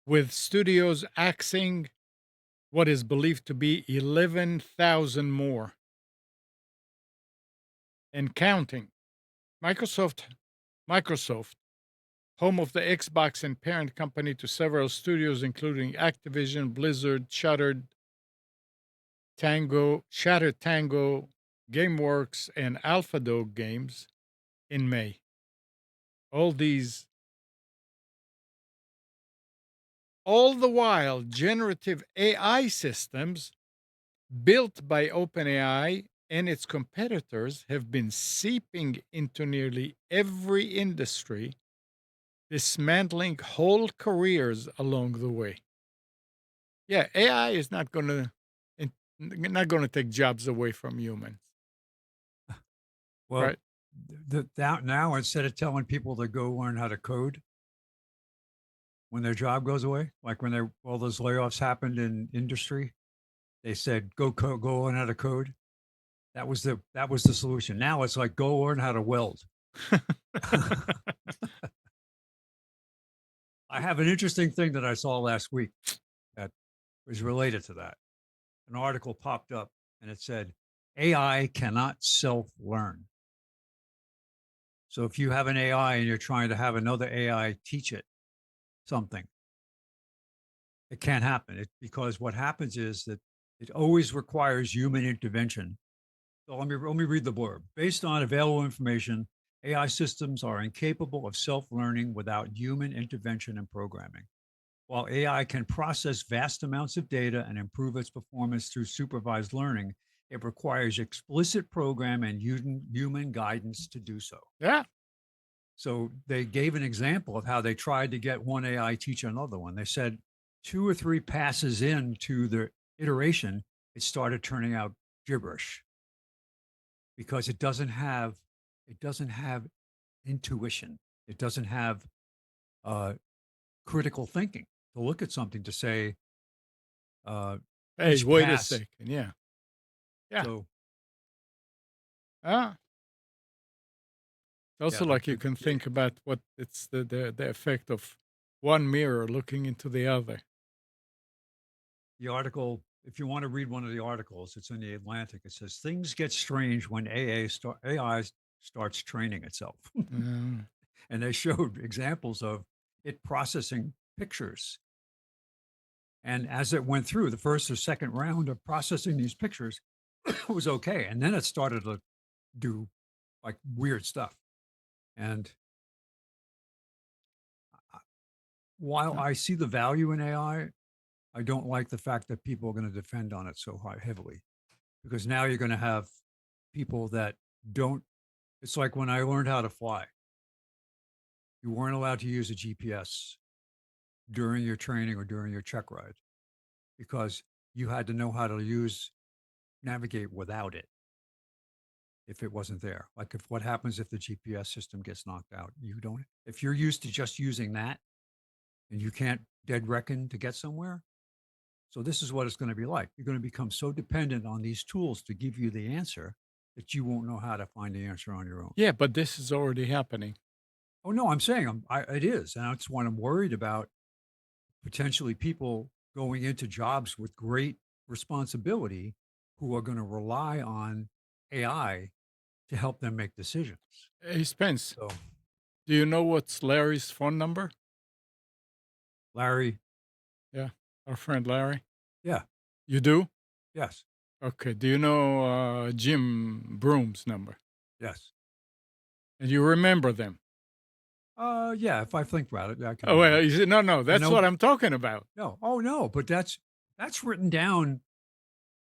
with studios axing what is believed to be 11,000 more and counting. Microsoft, Microsoft, home of the Xbox and parent company to several studios, including Activision, Blizzard, Shattered Tango, GameWorks, and AlphaDog Games in May. All these, all the while, generative AI systems built by OpenAI and its competitors have been seeping into nearly every industry, dismantling whole careers along the way. Yeah, AI is not going to take jobs away from humans,
Well,
right?
now instead of telling people to go learn how to code when their job goes away, like when all those layoffs happened in industry, they said go learn how to code. That was the solution. Now it's like go learn how to weld. I have an interesting thing that I saw last week that was related to that. An article popped up and it said AI cannot self learn. So if you have an AI and you're trying to have another AI teach it something, it can't happen. Because what happens is that it always requires human intervention. So let me read the blurb. Based on available information, AI systems are incapable of self-learning without human intervention and programming. While AI can process vast amounts of data and improve its performance through supervised learning, it requires explicit program and human guidance to do so.
Yeah.
So they gave an example of how they tried to get one AI teach another one. They said two or three passes into the iteration, it started turning out gibberish because it doesn't have intuition. It doesn't have uh, critical thinking to look at something to say,
Hey,
each
wait a
pass.
second. Yeah. Yeah.
So
Ah,
yeah,
also like you can think about what it's the effect of one mirror looking into the other.
the article, if you want to read one of the articles, it's in the Atlantic. It says things get strange when AI starts training itself.
Mm.
And they showed examples of it processing pictures. And as it went through the first or second round of processing these pictures, it was okay. And then it started to do like weird stuff. And while
Uh,
I see the value in I don't like the fact that people are going to defend on it so heavily because now you're going to have people that don't. It's like when I learned how to fly, you weren't allowed to use a GPS during your training or during your check ride because you had to know how to navigate without it if it wasn't there. Like if what happens if the GPS system gets knocked out, you don't. If you're used to just using that and you can't dead reckon to get somewhere, so this is what it's going to be like. You're going to become so dependent on these tools to give you the answer that you won't know how to find the answer on your own.
yeah, but this is already happening.
Oh no, I'm saying it is, and that's what I'm worried about. Potentially, people going into jobs with great responsibility who are going to rely on AI to help them make decisions.
Hey, Spence,
So,
do you know what's Larry's phone number?
Larry,
Yeah, our friend Larry.
yeah,
You do?
yes,
Okay. Do you know Jim Broom's number?
yes,
And you remember them?
yeah. If I think about it, I can
Oh, well,
remember.
you said, no, no,
I
that's
know.
what I'm talking about.
No, oh no, but that's written down.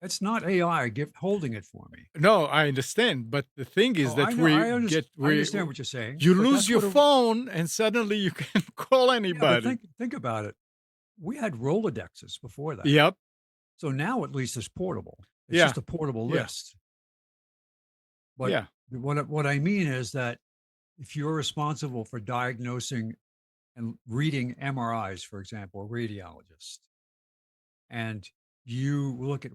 That's not AI holding it for me.
No, I understand, but the thing is
Oh, I
that
know. I
we
understand what you're saying,
you
but
lose
that's
your
what a
phone and suddenly you can call
yeah. But
anybody.
think about it. We had Rolodexes before that,
Yep.
so now at least it's portable. It's
Yeah.
just a portable
Yeah.
list. But
Yeah.
what I mean is that if you're responsible for diagnosing and reading MRIs, for example, a radiologist, and you look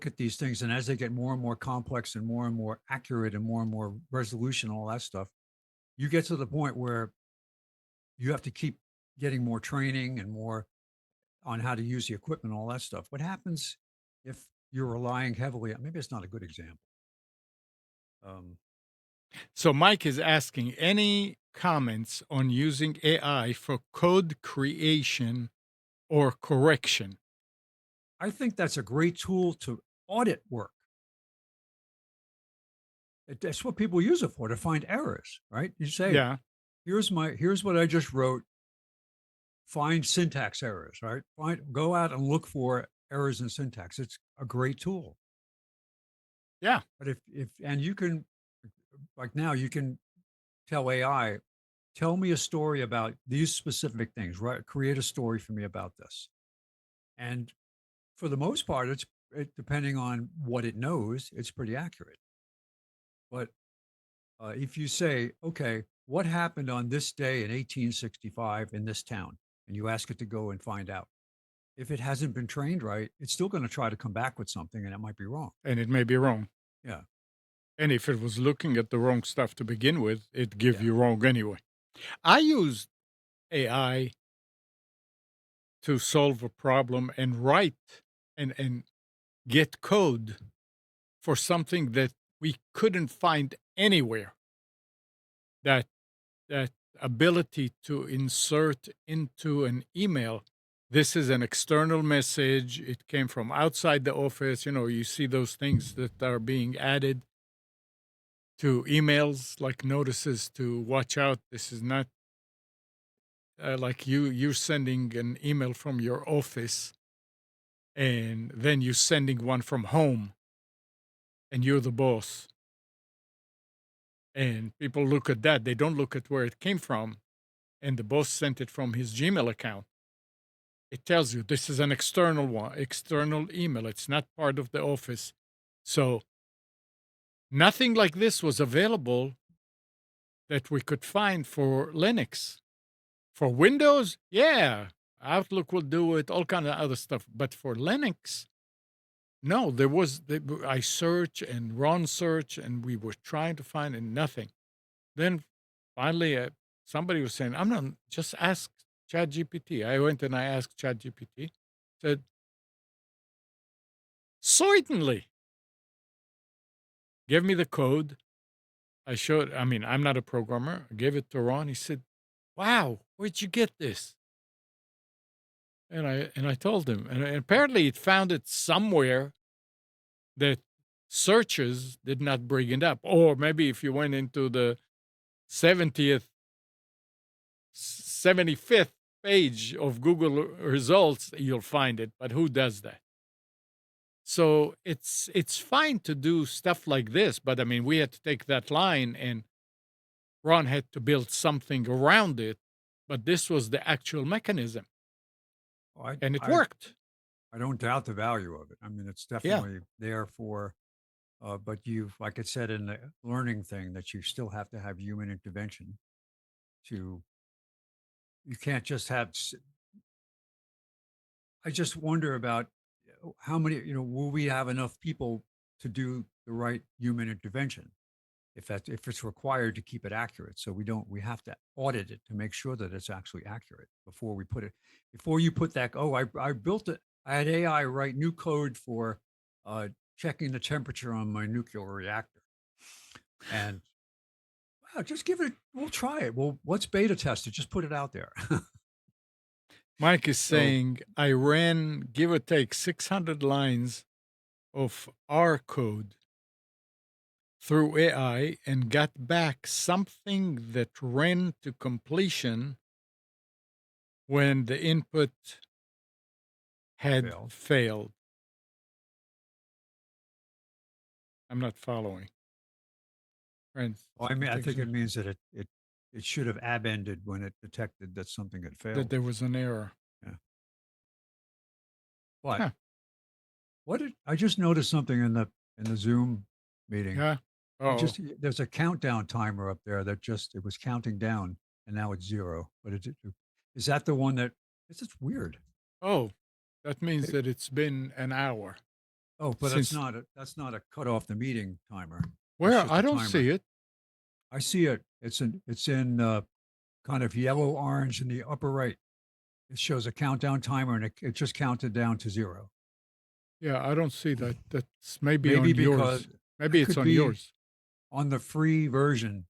at these things, and as they get more and more complex and more accurate and more resolution, all that stuff, you get to the point where you have to keep getting more training and more on how to use the equipment, all that stuff. What happens if you're relying heavily on, maybe it's not a good example. Um,
So Mike is asking any comments on using AI for code creation or correction.
I think that's a great tool to audit work. That's what people use it for, to find errors, right? You say,
Yeah.
here's what I just wrote. Find syntax errors, right? Go out and look for errors in syntax. It's a great tool.
Yeah.
But if and you can, like now you can tell AI, tell me a story about these specific things, right? Create a story for me about this. And for the most part, depending on what it knows, it's pretty accurate. But if you say, okay, what happened on this day in 1865 in this town, and you ask it to go and find out, if it hasn't been trained right, it's still going to try to come back with something, and it might be wrong.
And it may be wrong.
Yeah,
And if it was looking at the wrong stuff to begin with, it'd give
yeah,
you wrong anyway. I used AI to solve a problem and write and get code for something that we couldn't find anywhere. That that ability to insert into an email, this is an external message. It came from outside the office. You know, you see those things that are being added to emails, like notices to watch out. This is not like you're sending an email from your office and then you're sending one from home and you're the boss. And people look at that. They don't look at where it came from. And the boss sent it from his Gmail account. It tells you this is an external one, external email. It's not part of the office. So nothing like this was available that we could find for Linux. For Windows, yeah. Outlook will do it, all kind of other stuff. But for Linux, no, there was I search and run search, and we were trying to find and nothing. Then finally, somebody was saying, "I'm not just ask ChatGPT." I went and I asked ChatGPT, said, "Certainly, give me the code." I showed. I mean, I'm not a programmer. I gave it to Ron. He said, "Wow, where'd you get this?" And I told him, and apparently it found it somewhere that searches did not bring it up, or maybe if you went into the 70th 75th page of Google results, you'll find it, but who does that? So it's fine to do stuff like this, but I mean, we had to take that line, and Ron had to build something around it, but this was the actual mechanism,
Oh, I
and it
I
worked.
I don't doubt the value of it. I mean, it's
Yeah.
definitely there for, but you've, like it said in the learning thing, that you still have to have human intervention to, you can't just have, I just wonder about how many, will we have enough people to do the right human intervention? If it's required to keep it accurate. So we have to audit it to make sure that it's actually accurate before we put it, before you put that, oh, I built it. I had AI write new code for checking the temperature on my nuclear reactor. And wow, just give it, we'll try it. Well, let's beta test it. Just put it out there.
Mike is
So,
saying I ran, give or take, 600 lines of R code through AI and got back something that ran to completion when the input had
failed.
failed. I'm not following. Friends,
Well, I mean, I think it means that it should have ab-ended when it detected that something had
that
failed.
there was an error.
Yeah. But
Huh.
what did I just noticed something in the Zoom meeting?
Yeah.
It
Oh.
just there's a countdown timer up there that just it was counting down and now it's 0. But is that the one that it's just weird.
Oh. That means
They,
that it's been an hour
oh, but
since.
that's not a cut off the meeting timer. That's
Where?
just
I
a
don't
timer.
see it.
I see it. It's in kind of yellow orange in the upper right. It shows a countdown timer and it just counted down to 0.
Yeah, I don't see that. That's maybe
Maybe
on
because
yours. Maybe
that
it's
could
on
be
yours.
on the free version.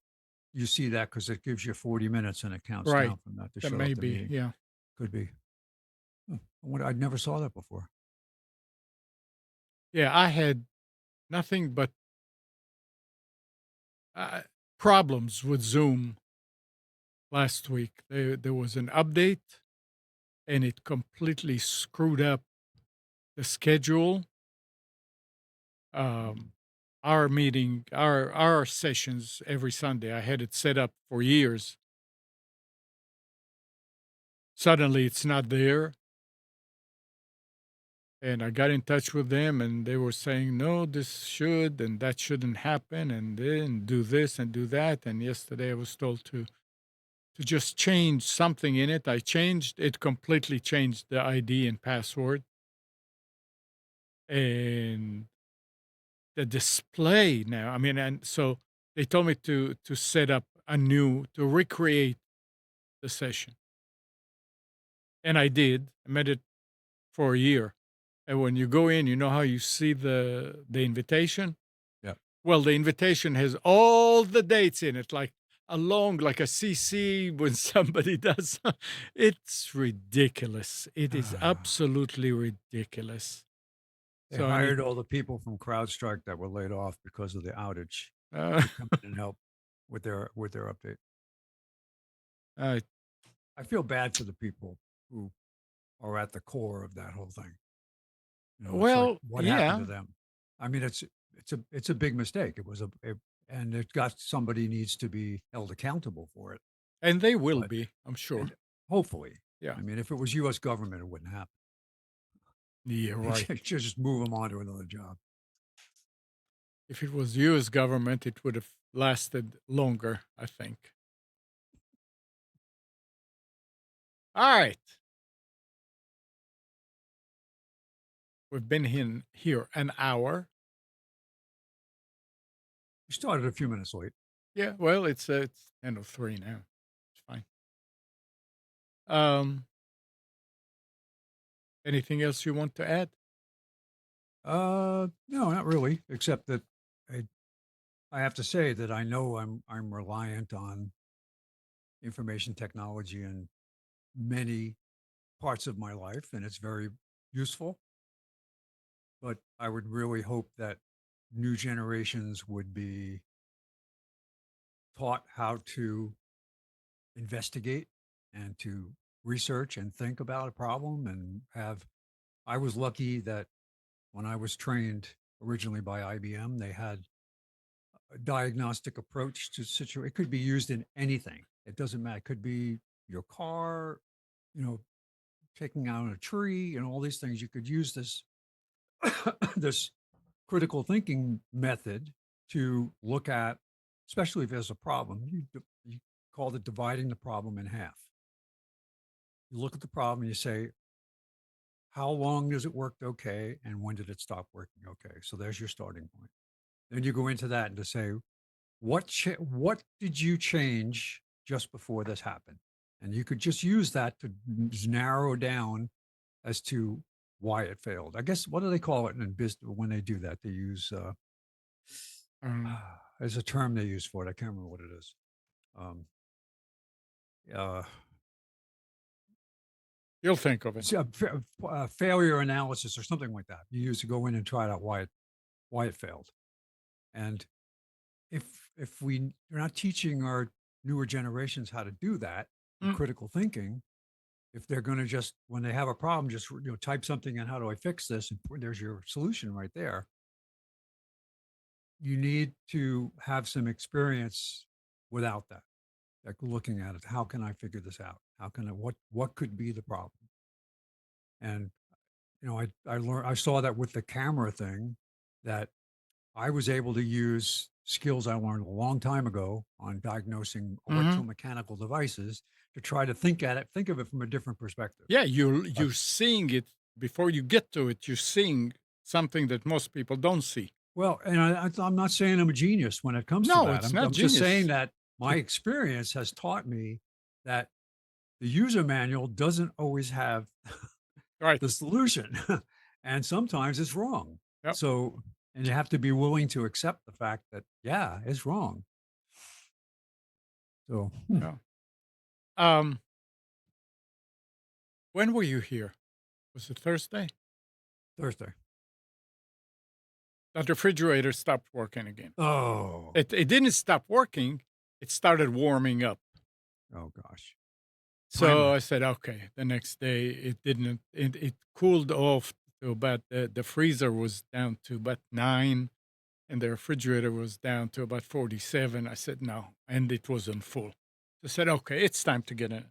You see that because it gives you 40 minutes and it counts
Right.
down from that to
That
shut
may
off the
be.
meeting.
Yeah.
Could be. I never saw that before.
Yeah. I had nothing but uh, problems with Zoom last week. There was an update, and it completely screwed up the schedule.
Mm.
Um, our meeting, our sessions every Sunday, I had it set up for years. Suddenly, it's not there, and I got in touch with them, and they were saying, "No, this should and that shouldn't happen, and then do this and do that." And yesterday, I was told to just change something in it. I changed it, completely changed the ID and password, and the display now. I mean, and so they told me to set up a new to recreate the session, and I did. I made it for a year, and when you go in, you know how you see the invitation.
Yeah.
Well, the invitation has all the dates in it, like along like a CC when somebody does. It's ridiculous. It is absolutely ridiculous.
They
So I need.
hired all the people from CrowdStrike that were laid off because of the outage
Uh,
to come in and help with their update.
uh,
I feel bad for the people who are at the core of that whole thing. It's like
well,
what happened to
yeah,
them? I mean, it's a big mistake. And it got somebody needs to be held accountable for it.
and they will
But
be, I'm sure.
and hopefully,
Yeah.
I mean, if it was U.S. government, it wouldn't happen.
Yeah,
They
right.
just move them on to another job.
If it was US government, it would have lasted longer, I think. All right. We've been here an hour.
You started a few minutes late.
Yeah, well, it's 10:03 now. It's fine. Um, Anything else you want to add?
No, not really, except that I I have to say that I know I'm reliant on information technology in many parts of my life, and it's very useful. But I would really hope that new generations would be taught how to investigate and to research and think about a problem and have. I was lucky that when I was trained originally by IBM, they had a diagnostic approach to situation. It could be used in anything. It doesn't matter. It could be your car, you know, taking out a tree, all these things. You could use this this critical thinking method to look at, especially if there's a problem. You call it dividing the problem in half. You look at the problem and you say, how long does it work okay, and when did it stop working okay? So there's your starting point. Then you go into that and to say, what did you change just before this happened? And you could just use that to narrow down as to why it failed. I guess what do they call it in business when they do that? They use
Um,
there's a term they use for it. I can't remember what it is. Um, uh,
you'll think of it.
failure analysis or something like that. You use to go in and try out why it failed. And if we're not teaching our newer generations how to do that in
Mm,
critical thinking, if they're going to just when they have a problem, just type something in, how do I fix this? And there's your solution right there. You need to have some experience without that, like looking at it. How can I figure this out? How can I what could be the problem? And I learned I saw that with the camera thing that I was able to use skills I learned a long time ago on diagnosing
mhm.
electromechanical devices to try to think of it from a different perspective.
Yeah,
Uh,
you're seeing it before you get to it. You're seeing something that most people don't see.
well, and I'm not saying I'm a genius when it comes to
No,
that.
it's
I'm,
not
I'm just saying
genius.
that my
It
experience has taught me that the user manual doesn't always have
right.
the solution, and sometimes it's wrong.
Yep.
So, and you have to be willing to accept the fact that yeah, it's wrong. So,
Yeah. Um, when were you here? Was it Thursday?
Thursday.
That refrigerator stopped working again.
Oh,
It didn't stop working. It started warming up.
oh gosh.
So
Timer.
I said, okay. The next day, it didn't. It cooled off to about the freezer was down to about 9, and the refrigerator was down to about 47. I said no, and it wasn't full. So I said, okay, it's time to get in.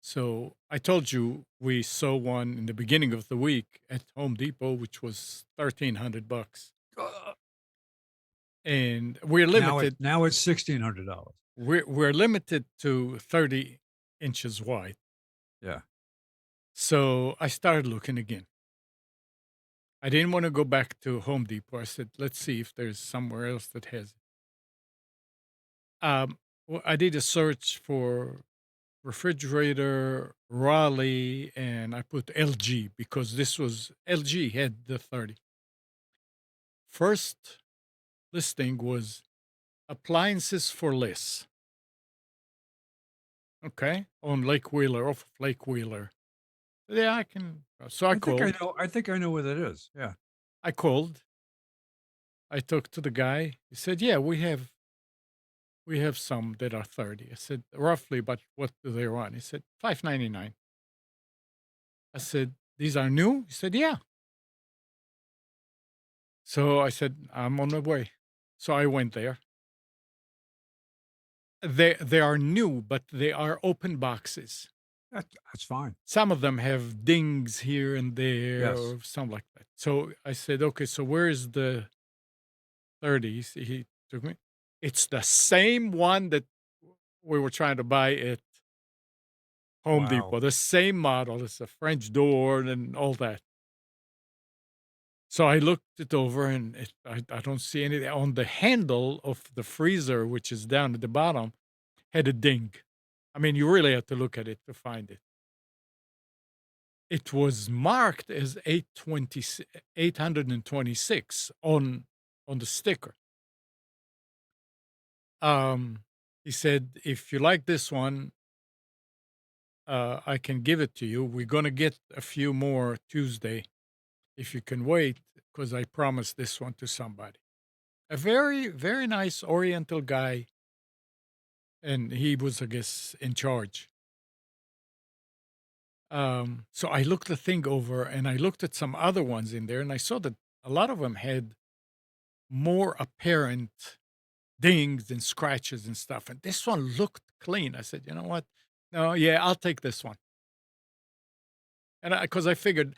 So I told you we saw one in the beginning of the week at Home Depot, which was $1,300,
Uh,
and we're
now it
limited.
now it's $1,600.
We're limited to 30 inches wide.
Yeah.
So I started looking again. I didn't want to go back to Home Depot. I said, let's see if there's somewhere else that has it. I did a search for refrigerator, Raleigh, and I put LG because this was LG had the 30. First listing was appliances for less. Okay. On Lake Wheeler, off of Lake Wheeler. Yeah, I can. So
I think I know I think I know what it is. Yeah.
I called. I talked to the guy. He said, yeah, we have some that are 30. I said, roughly, but what do they run? He said, 599. I said, these are new? He said, yeah. So I said, I'm on my way. So I went there. They are new, but they are open boxes.
That's fine.
Some of them have dings here and there
Yes.
or something like that. So I said, okay, so where's the 30s? He took me. It's the same one that we were trying to buy at Home
Wow.
Depot, the same model. It's a French door and all that. So I looked it over and I don't see anything on the handle of the freezer, which is down at the bottom, had a ding. I mean, you really have to look at it to find it. It was marked as 826 on the sticker. Um, he said, "If you like this one, I can give it to you. We're gonna get a few more Tuesday if you can wait, because I promised this one to somebody." A very, very nice Oriental guy, and he was, I guess, in charge. So I looked the thing over, and I looked at some other ones in there, and I saw that a lot of them had more apparent dings and scratches and stuff. And this one looked clean. I said, you know what? No, yeah, I'll take this one. And because I figured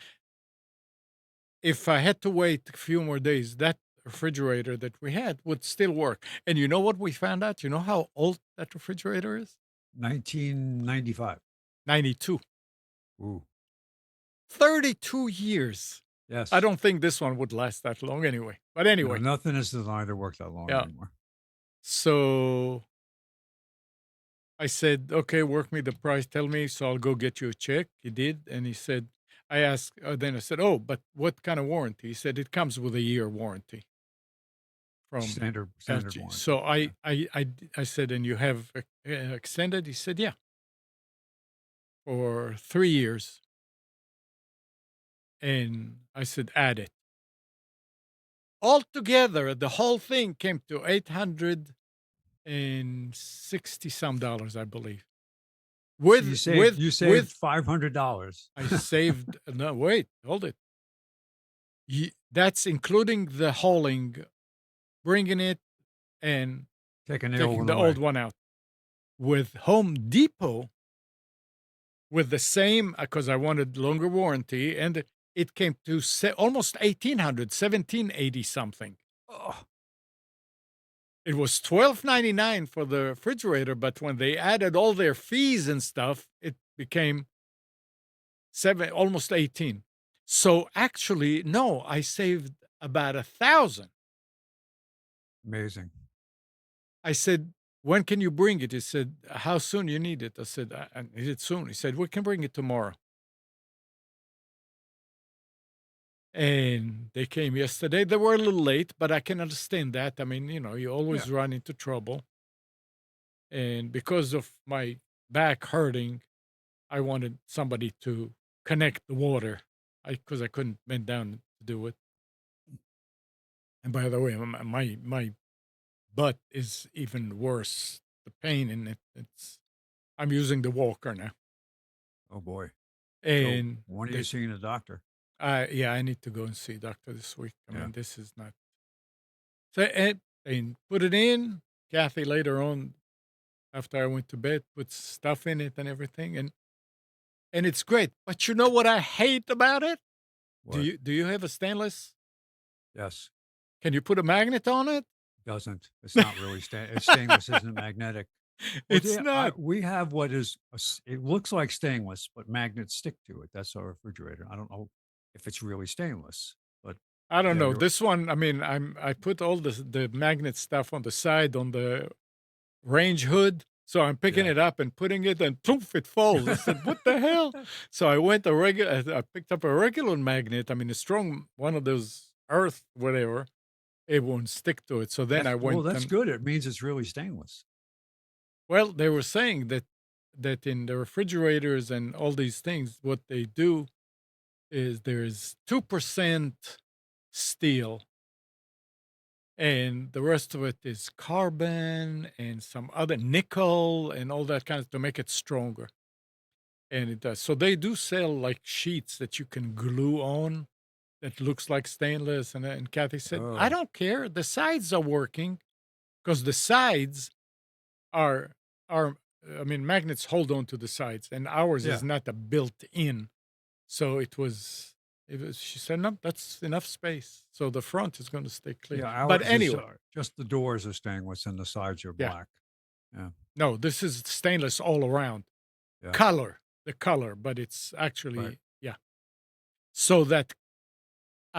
if I had to wait a few more days, that refrigerator that we had would still work. And you know what we found out? You know how old that refrigerator is?
1995.
92.
Ooh,
32 years. I
yes.
don't think this one would last that long anyway. But anyway,
Nothing is designed to work that long
yeah.
anymore.
So I said, okay, work me the price, tell me, so I'll go get you a check. He did. And he said, I asked, then I said, oh, but what kind of warranty? He said, it comes with a year warranty from
Standard
LG.
warranty.
So
Yeah.
I said, and you have extended? He said, yeah, for 3 years. And I said, add it. Altogether, the whole thing came to 860 some dollars, I believe.
So
With
you saved
with
$500
I saved no, wait, hold it. That's including the hauling, bringing it, and
taking the old
taking
one
the old
away.
one out. With Home Depot, with the same, because I wanted longer warranty, and it came to almost 1,800, 1,780 something.
Oh,
It was 12.99 for the refrigerator, but when they added all their fees and stuff, it became almost 18. So actually, no, I saved about 1,000.
amazing.
I said, "When can you bring it?" He said, "How soon you need it?" I said, I need it soon." He said, "We can bring it tomorrow." And they came yesterday. They were a little late, but I can understand that. I mean, you
Yeah.
always run into trouble. And because of my back hurting, I wanted somebody to connect the water. Because I couldn't bend down to do it. And by the way, my butt is even worse. The pain in it. I'm using the walker now.
Oh boy. So
And
when are you
they
seeing a doctor?
yeah, I need to go and see a doctor this week. I
Yeah.
mean, this is not so and put it in. Kathy later on after I went to bed put stuff in it and everything, and it's great. But you know what I hate about it?
What?
Do you have a stainless?
Yes.
Can you put a magnet on it?
Doesn't. It's not really stainless isn't magnetic. Well,
It's not.
we have what is it looks like stainless, but magnets stick to it. That's our refrigerator. I don't know if it's really stainless, but
I don't
yeah,
know.
you're
This one, I mean, I put all the magnet stuff on the side on the range hood. So I'm picking
yeah.
it up and putting it, and poof, it falls. I said, "What the hell?" So I went a regular. I picked up a regular magnet. I mean, a strong one of those earth whatever. It won't stick to it. So then I went
That's
and
good. It means it's really stainless.
well, they were saying that in the refrigerators and all these things, what they do is there's 2% steel, and the rest of it is carbon and some other nickel and all that kind of to make it stronger. And it does. So they do sell like sheets that you can glue on that looks like stainless. And Kathy said, I
Oh,
don't care. The sides are working because the sides are are I mean, magnets hold on to the sides, and ours is
yeah.
not a built in. So it was she said, no, that's enough space. So the front is going to stay clear.
Yeah,
But
ours is,
anyway,
just the doors are stainless and the sides are
yeah.
black. Yeah,
No, this is stainless all around.
yeah,
Color, the color, but it's
right.
actually, yeah. So that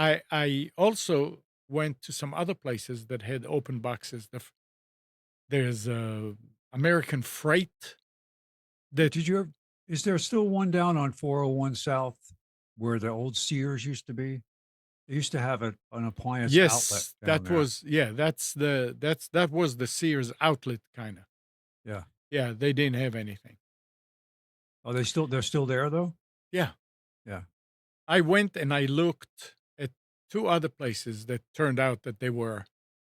I also went to some other places that had open boxes. There's, American Freight that
Did you ever is there still one down on 401 South where the old Sears used to be? They used to have an appliance outlet
yes,
down there.
that was the Sears outlet kinda.
Yeah.
Yeah, they didn't have anything.
They're still there though?
Yeah,
Yeah.
I went and I looked at 2 other places that turned out that they were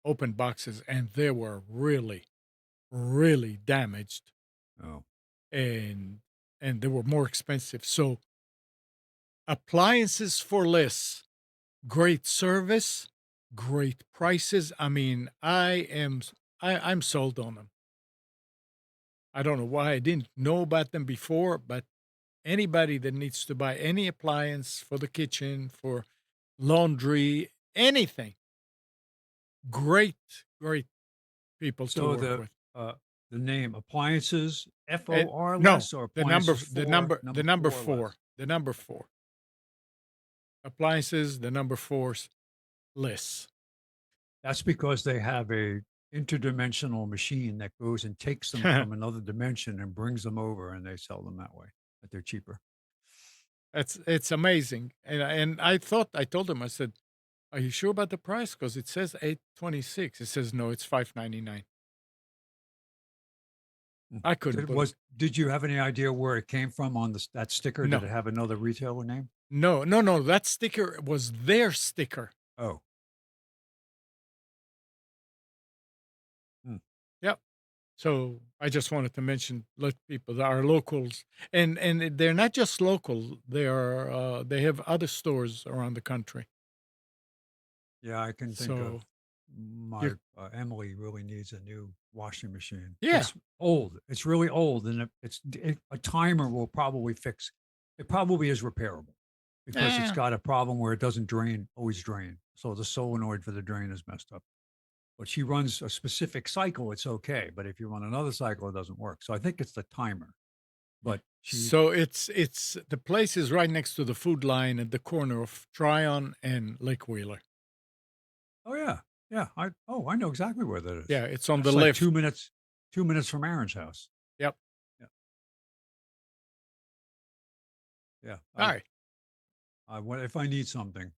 open boxes, and they were really, really damaged,
Oh.
and they were more expensive. So, appliances for less, great service, great prices. I mean, I'm sold on them. I don't know why I didn't know about them before, but anybody that needs to buy any appliance for the kitchen, for laundry, anything, great, great people to
So
work with.
uh the name appliances
And
FOR
no,
less or appliances for
the
number
number
4
4,
less?
the number 4. Appliances, the number 4's less.
That's because they have a interdimensional machine that goes and takes them from another dimension and brings them over and they sell them that way, but they're cheaper.
It's amazing, and I told him, I said, "Are you sure about the price? Because it says 826." It says, "No, it's 599."
Mm.
I couldn't believe
Did you have any idea where it came from on that sticker? Did
no.
it have another retailer name?
No, no, no, that sticker was their sticker.
Oh. Mm.
Yep. So, I just wanted to mention, let people that are locals, and they're not just local, they are, they have other stores around the country.
Yeah, I can think of
So,
my
you
Emily really needs a new washing machine.
yeah,
It's old. It's really old, and a timer will probably fix. It probably is repairable because it's
eh,
got a problem where it doesn't drain, always drain. So the solenoid for the drain is messed up. But she runs a specific cycle, it's okay. But if you run another cycle, it doesn't work. So I think it's the timer. But she,
so it's the place is right next to the food line at the corner of Tryon and Lake Wheeler.
oh yeah, yeah. I know exactly where that is.
Yeah, it's on the
That's like
left.
2 minutes from Aaron's house.
Yep.
Yeah, yeah.
Alright.
If I need something.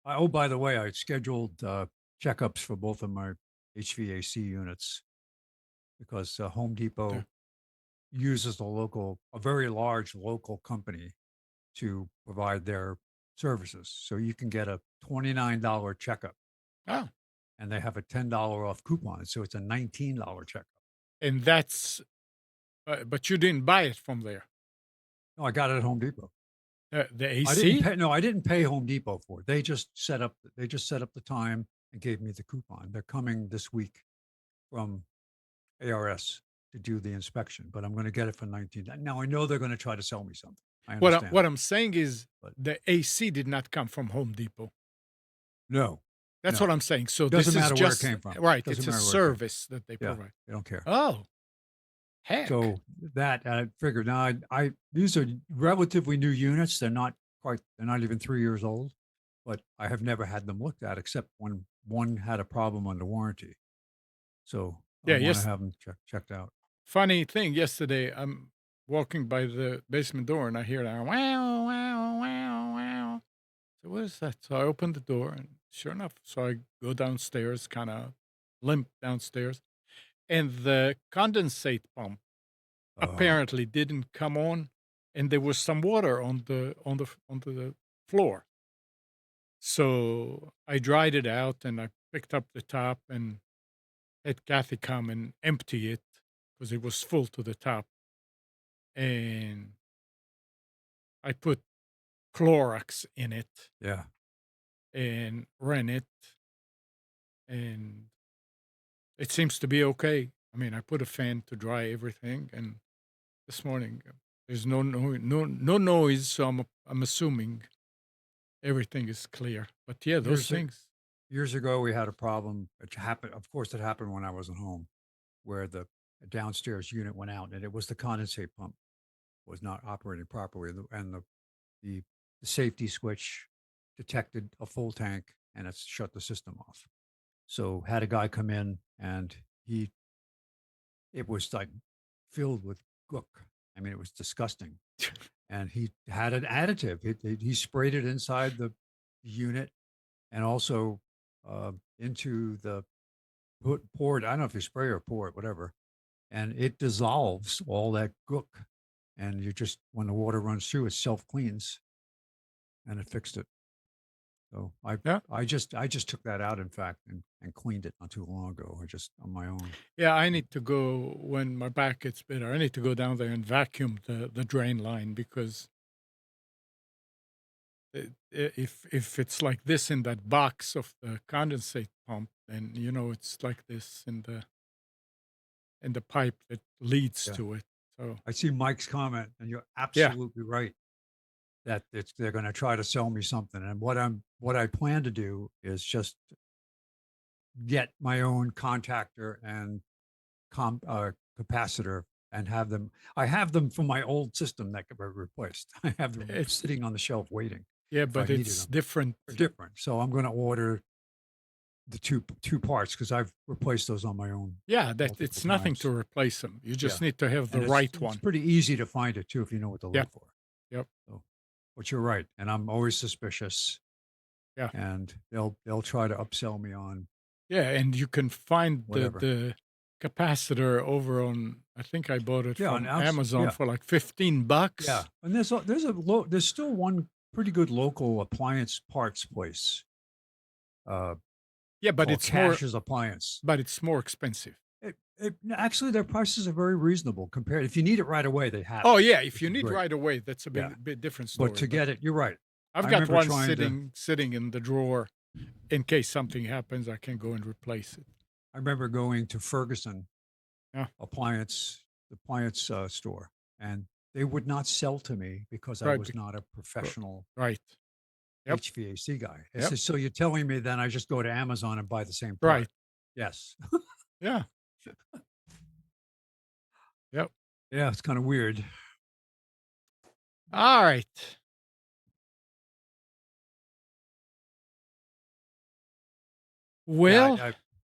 Oh, by the way, I scheduled checkups for both of my HVAC units because Home
There.
Depot uses a very large local company to provide their services. So you can get a $29 checkup
Oh,
and they have a $10 off coupon. So it's a $19 checkup.
and that's but you didn't buy it from there.
No, I got it at Home Depot.
The AC?
I didn't pay Home Depot for it. They just set up the time and gave me the coupon. They're coming this week from ARS to do the inspection, but I'm gonna get it for 19. Now I know they're gonna try to sell me something. I
What
understand,
I'm saying is
but
the AC did not come from Home Depot.
no,
That's what
no.
I'm saying. So
Doesn't
this is
matter where it
just
came from.
right,
Doesn't
it's a
matter where it came from.
service that they
Yeah,
provide.
they don't care.
Oh, heck.
So that I figured now I these are relatively new units. They're not even 3 years old, but I have never had them looked at except when one had a problem under warranty. So I
Yeah,
want to
yes.
have them checked out.
Funny thing, yesterday, I'm walking by the basement door and I hear that wow, wow, wow, wow. So what is that? So I open the door and sure enough, so I go downstairs, kind of limp downstairs, and the condensate pump
Oh,
apparently didn't come on, and there was some water on the floor. So I dried it out and I picked up the top and had Kathy come and empty it because it was full to the top. And I put Clorox in it
yeah.
and ran it, and it seems to be okay. I mean, I put a fan to dry everything, and this morning there's no noise, so I'm assuming everything is clear. But yeah, those
Years a-
things.
Years ago, we had a problem. It happened. Of course, it happened when I wasn't home, where the downstairs unit went out, and it was the condensate pump was not operating properly, and the, the safety switch detected a full tank and it's shut the system off. So had a guy come in and he it was like filled with gook. I mean, it was disgusting. And he had an additive. He sprayed it inside the unit and also into the poured. I don't know if you spray or pour it, whatever, and it dissolves all that gook. And you just when the water runs through, it self cleans, and it fixed it. So
Yeah.
I just took that out, in fact, and cleaned it not too long ago. I just on my own.
Yeah, I need to go when my back gets better. I need to go down there and vacuum the drain line because if it's like this in that box of the condensate pump, then it's like this in the pipe that leads
Yeah,
to it. So
I see Mike's comment, and you're
yeah,
absolutely right that they're going to try to sell me something. And what I plan to do is just get my own contactor and capacitor and have them. I have them from my old system that could be replaced. I have them
it
sitting on the shelf waiting
yeah,
if I
but
needed
it's
them.
different.
They're different, so I'm going to order the two parts because I've replaced those on my own
Yeah, that
multiple
it's nothing
times.
to replace them. You
Yeah,
just need to have the
and
right
it's
one.
pretty easy to find it too if you know what to
Yep,
look for.
yep,
So, but you're right, and I'm always suspicious,
yeah.
and they'll try to upsell me on
Yeah, and you can find the
whatever.
the capacitor over on I think I bought it
Yeah, on
from
outs.
Amazon
Yeah,
for like 15
yeah,
bucks.
and there's still one pretty good local appliance parts place uh,
Yeah, but
called
it's more
Cash's Appliance.
but it's more expensive.
Actually, their prices are very reasonable compared. If you need it right away, they have
Oh,
it,
yeah, if
which
you
is
need
great.
right away, that's a
Yeah,
bit different
but
story,
to
but
get it, you're right.
I've
I
got
remember
one
trying to.
sitting in the drawer in case something happens, I can go and replace it.
I remember going to Ferguson
Yeah,
appliance store, and they would not sell to me because I
right,
was not a
r
professional
right. Yep,
HVAC guy. It
yep,
says, so you're telling me then I just go to Amazon and buy the same
right.
part? Yes.
Yeah, yep.
Yeah, it's kind of weird.
Alright.
Yeah,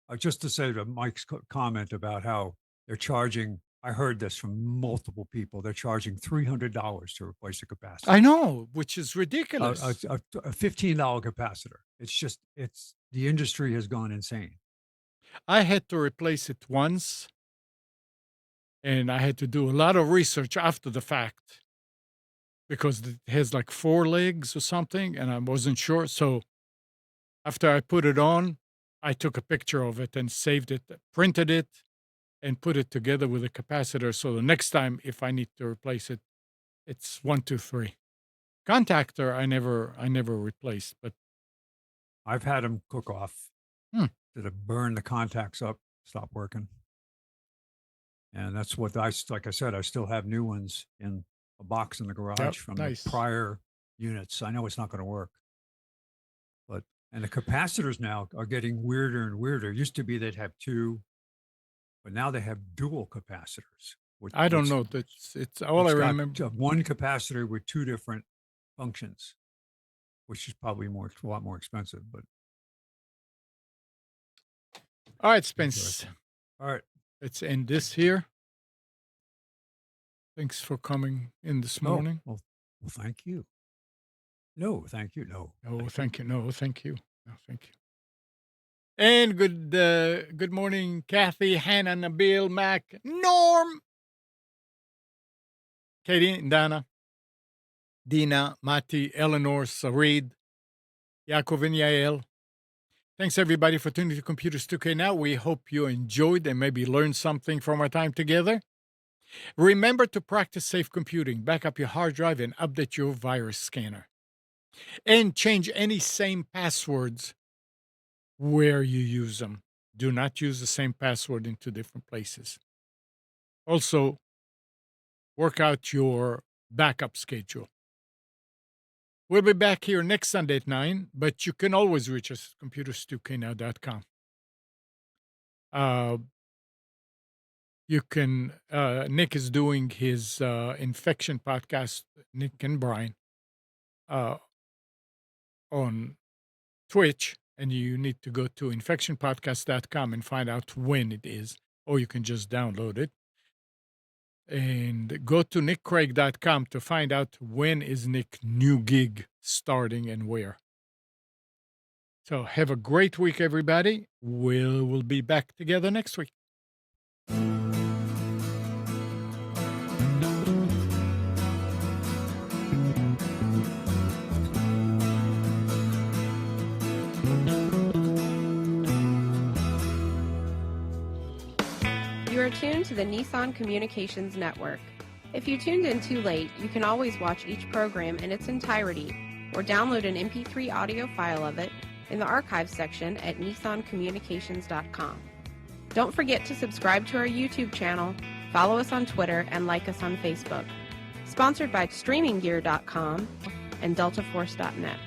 Well,
just to say to Mike's comment about how they're charging, I heard this from multiple people. They're charging $300 to replace a
I
capacitor,
know, which is ridiculous.
a $15 capacitor. It's the industry has gone insane.
I had to replace it once, and I had to do a lot of research after the fact because it has, like, 4 legs or something, and I wasn't sure, so after I put it on, I took a picture of it and saved it, printed it, and put it together with a capacitor, so the next time if I need to replace it, it's 1, 2, 3. Contactor, I never replaced, but
I've had them cook off
hmm,
that have burned the contacts up, stop working. And that's what like I said, I still have new ones in a box in the
yep,
garage from the
nice.
prior units. I know it's not going to work, but and the capacitors now are getting weirder and weirder. Used to be they'd have two, but now they have dual capacitors,
I don't know, it's all I
which got
remember.
one capacitor with two different functions, which is probably a lot more expensive, but
Alright, Spence,
interesting. All right.
let's end this here. Thanks for coming in this
Oh,
morning.
well, thank you. No, thank you. No,
Oh,
thank you.
thank you. No, thank you. No, thank you. And good morning, Kathy, Hannah, Nabil, Mac, Norm, Katie, and Dana, Dina, Mati, Eleanor, Sarid, Yaakov, and Yael. Thanks everybody for tuning to Computers 2K Now. We hope you enjoyed and maybe learned something from our time together. Remember to practice safe computing, back up your hard drive, and update your virus scanner. And change any same passwords where you use them. Do not use the same password in two different places. Also, work out your backup schedule. We'll be back here next Sunday at 9, but you can always reach us at computers2know.com. Uh, you can, Nick is doing his infection podcast, Nick and Brian. Uh, on Twitch, and you need to go to infectionpodcast.com and find out when it is, or you can just download it. And go to nickcraig.com to find out when is Nick's new gig starting and where. So have a great week, everybody. We'll be back together next week.
You are tuned to the Nissan Communications Network. If you tuned in too late, you can always watch each program in its entirety or download an MP3 audio file of it in the archives section at nissancommunications.com. Don't forget to subscribe to our YouTube channel, follow us on Twitter, and like us on Facebook. Sponsored by StreamingGear.com and DeltaForce.net.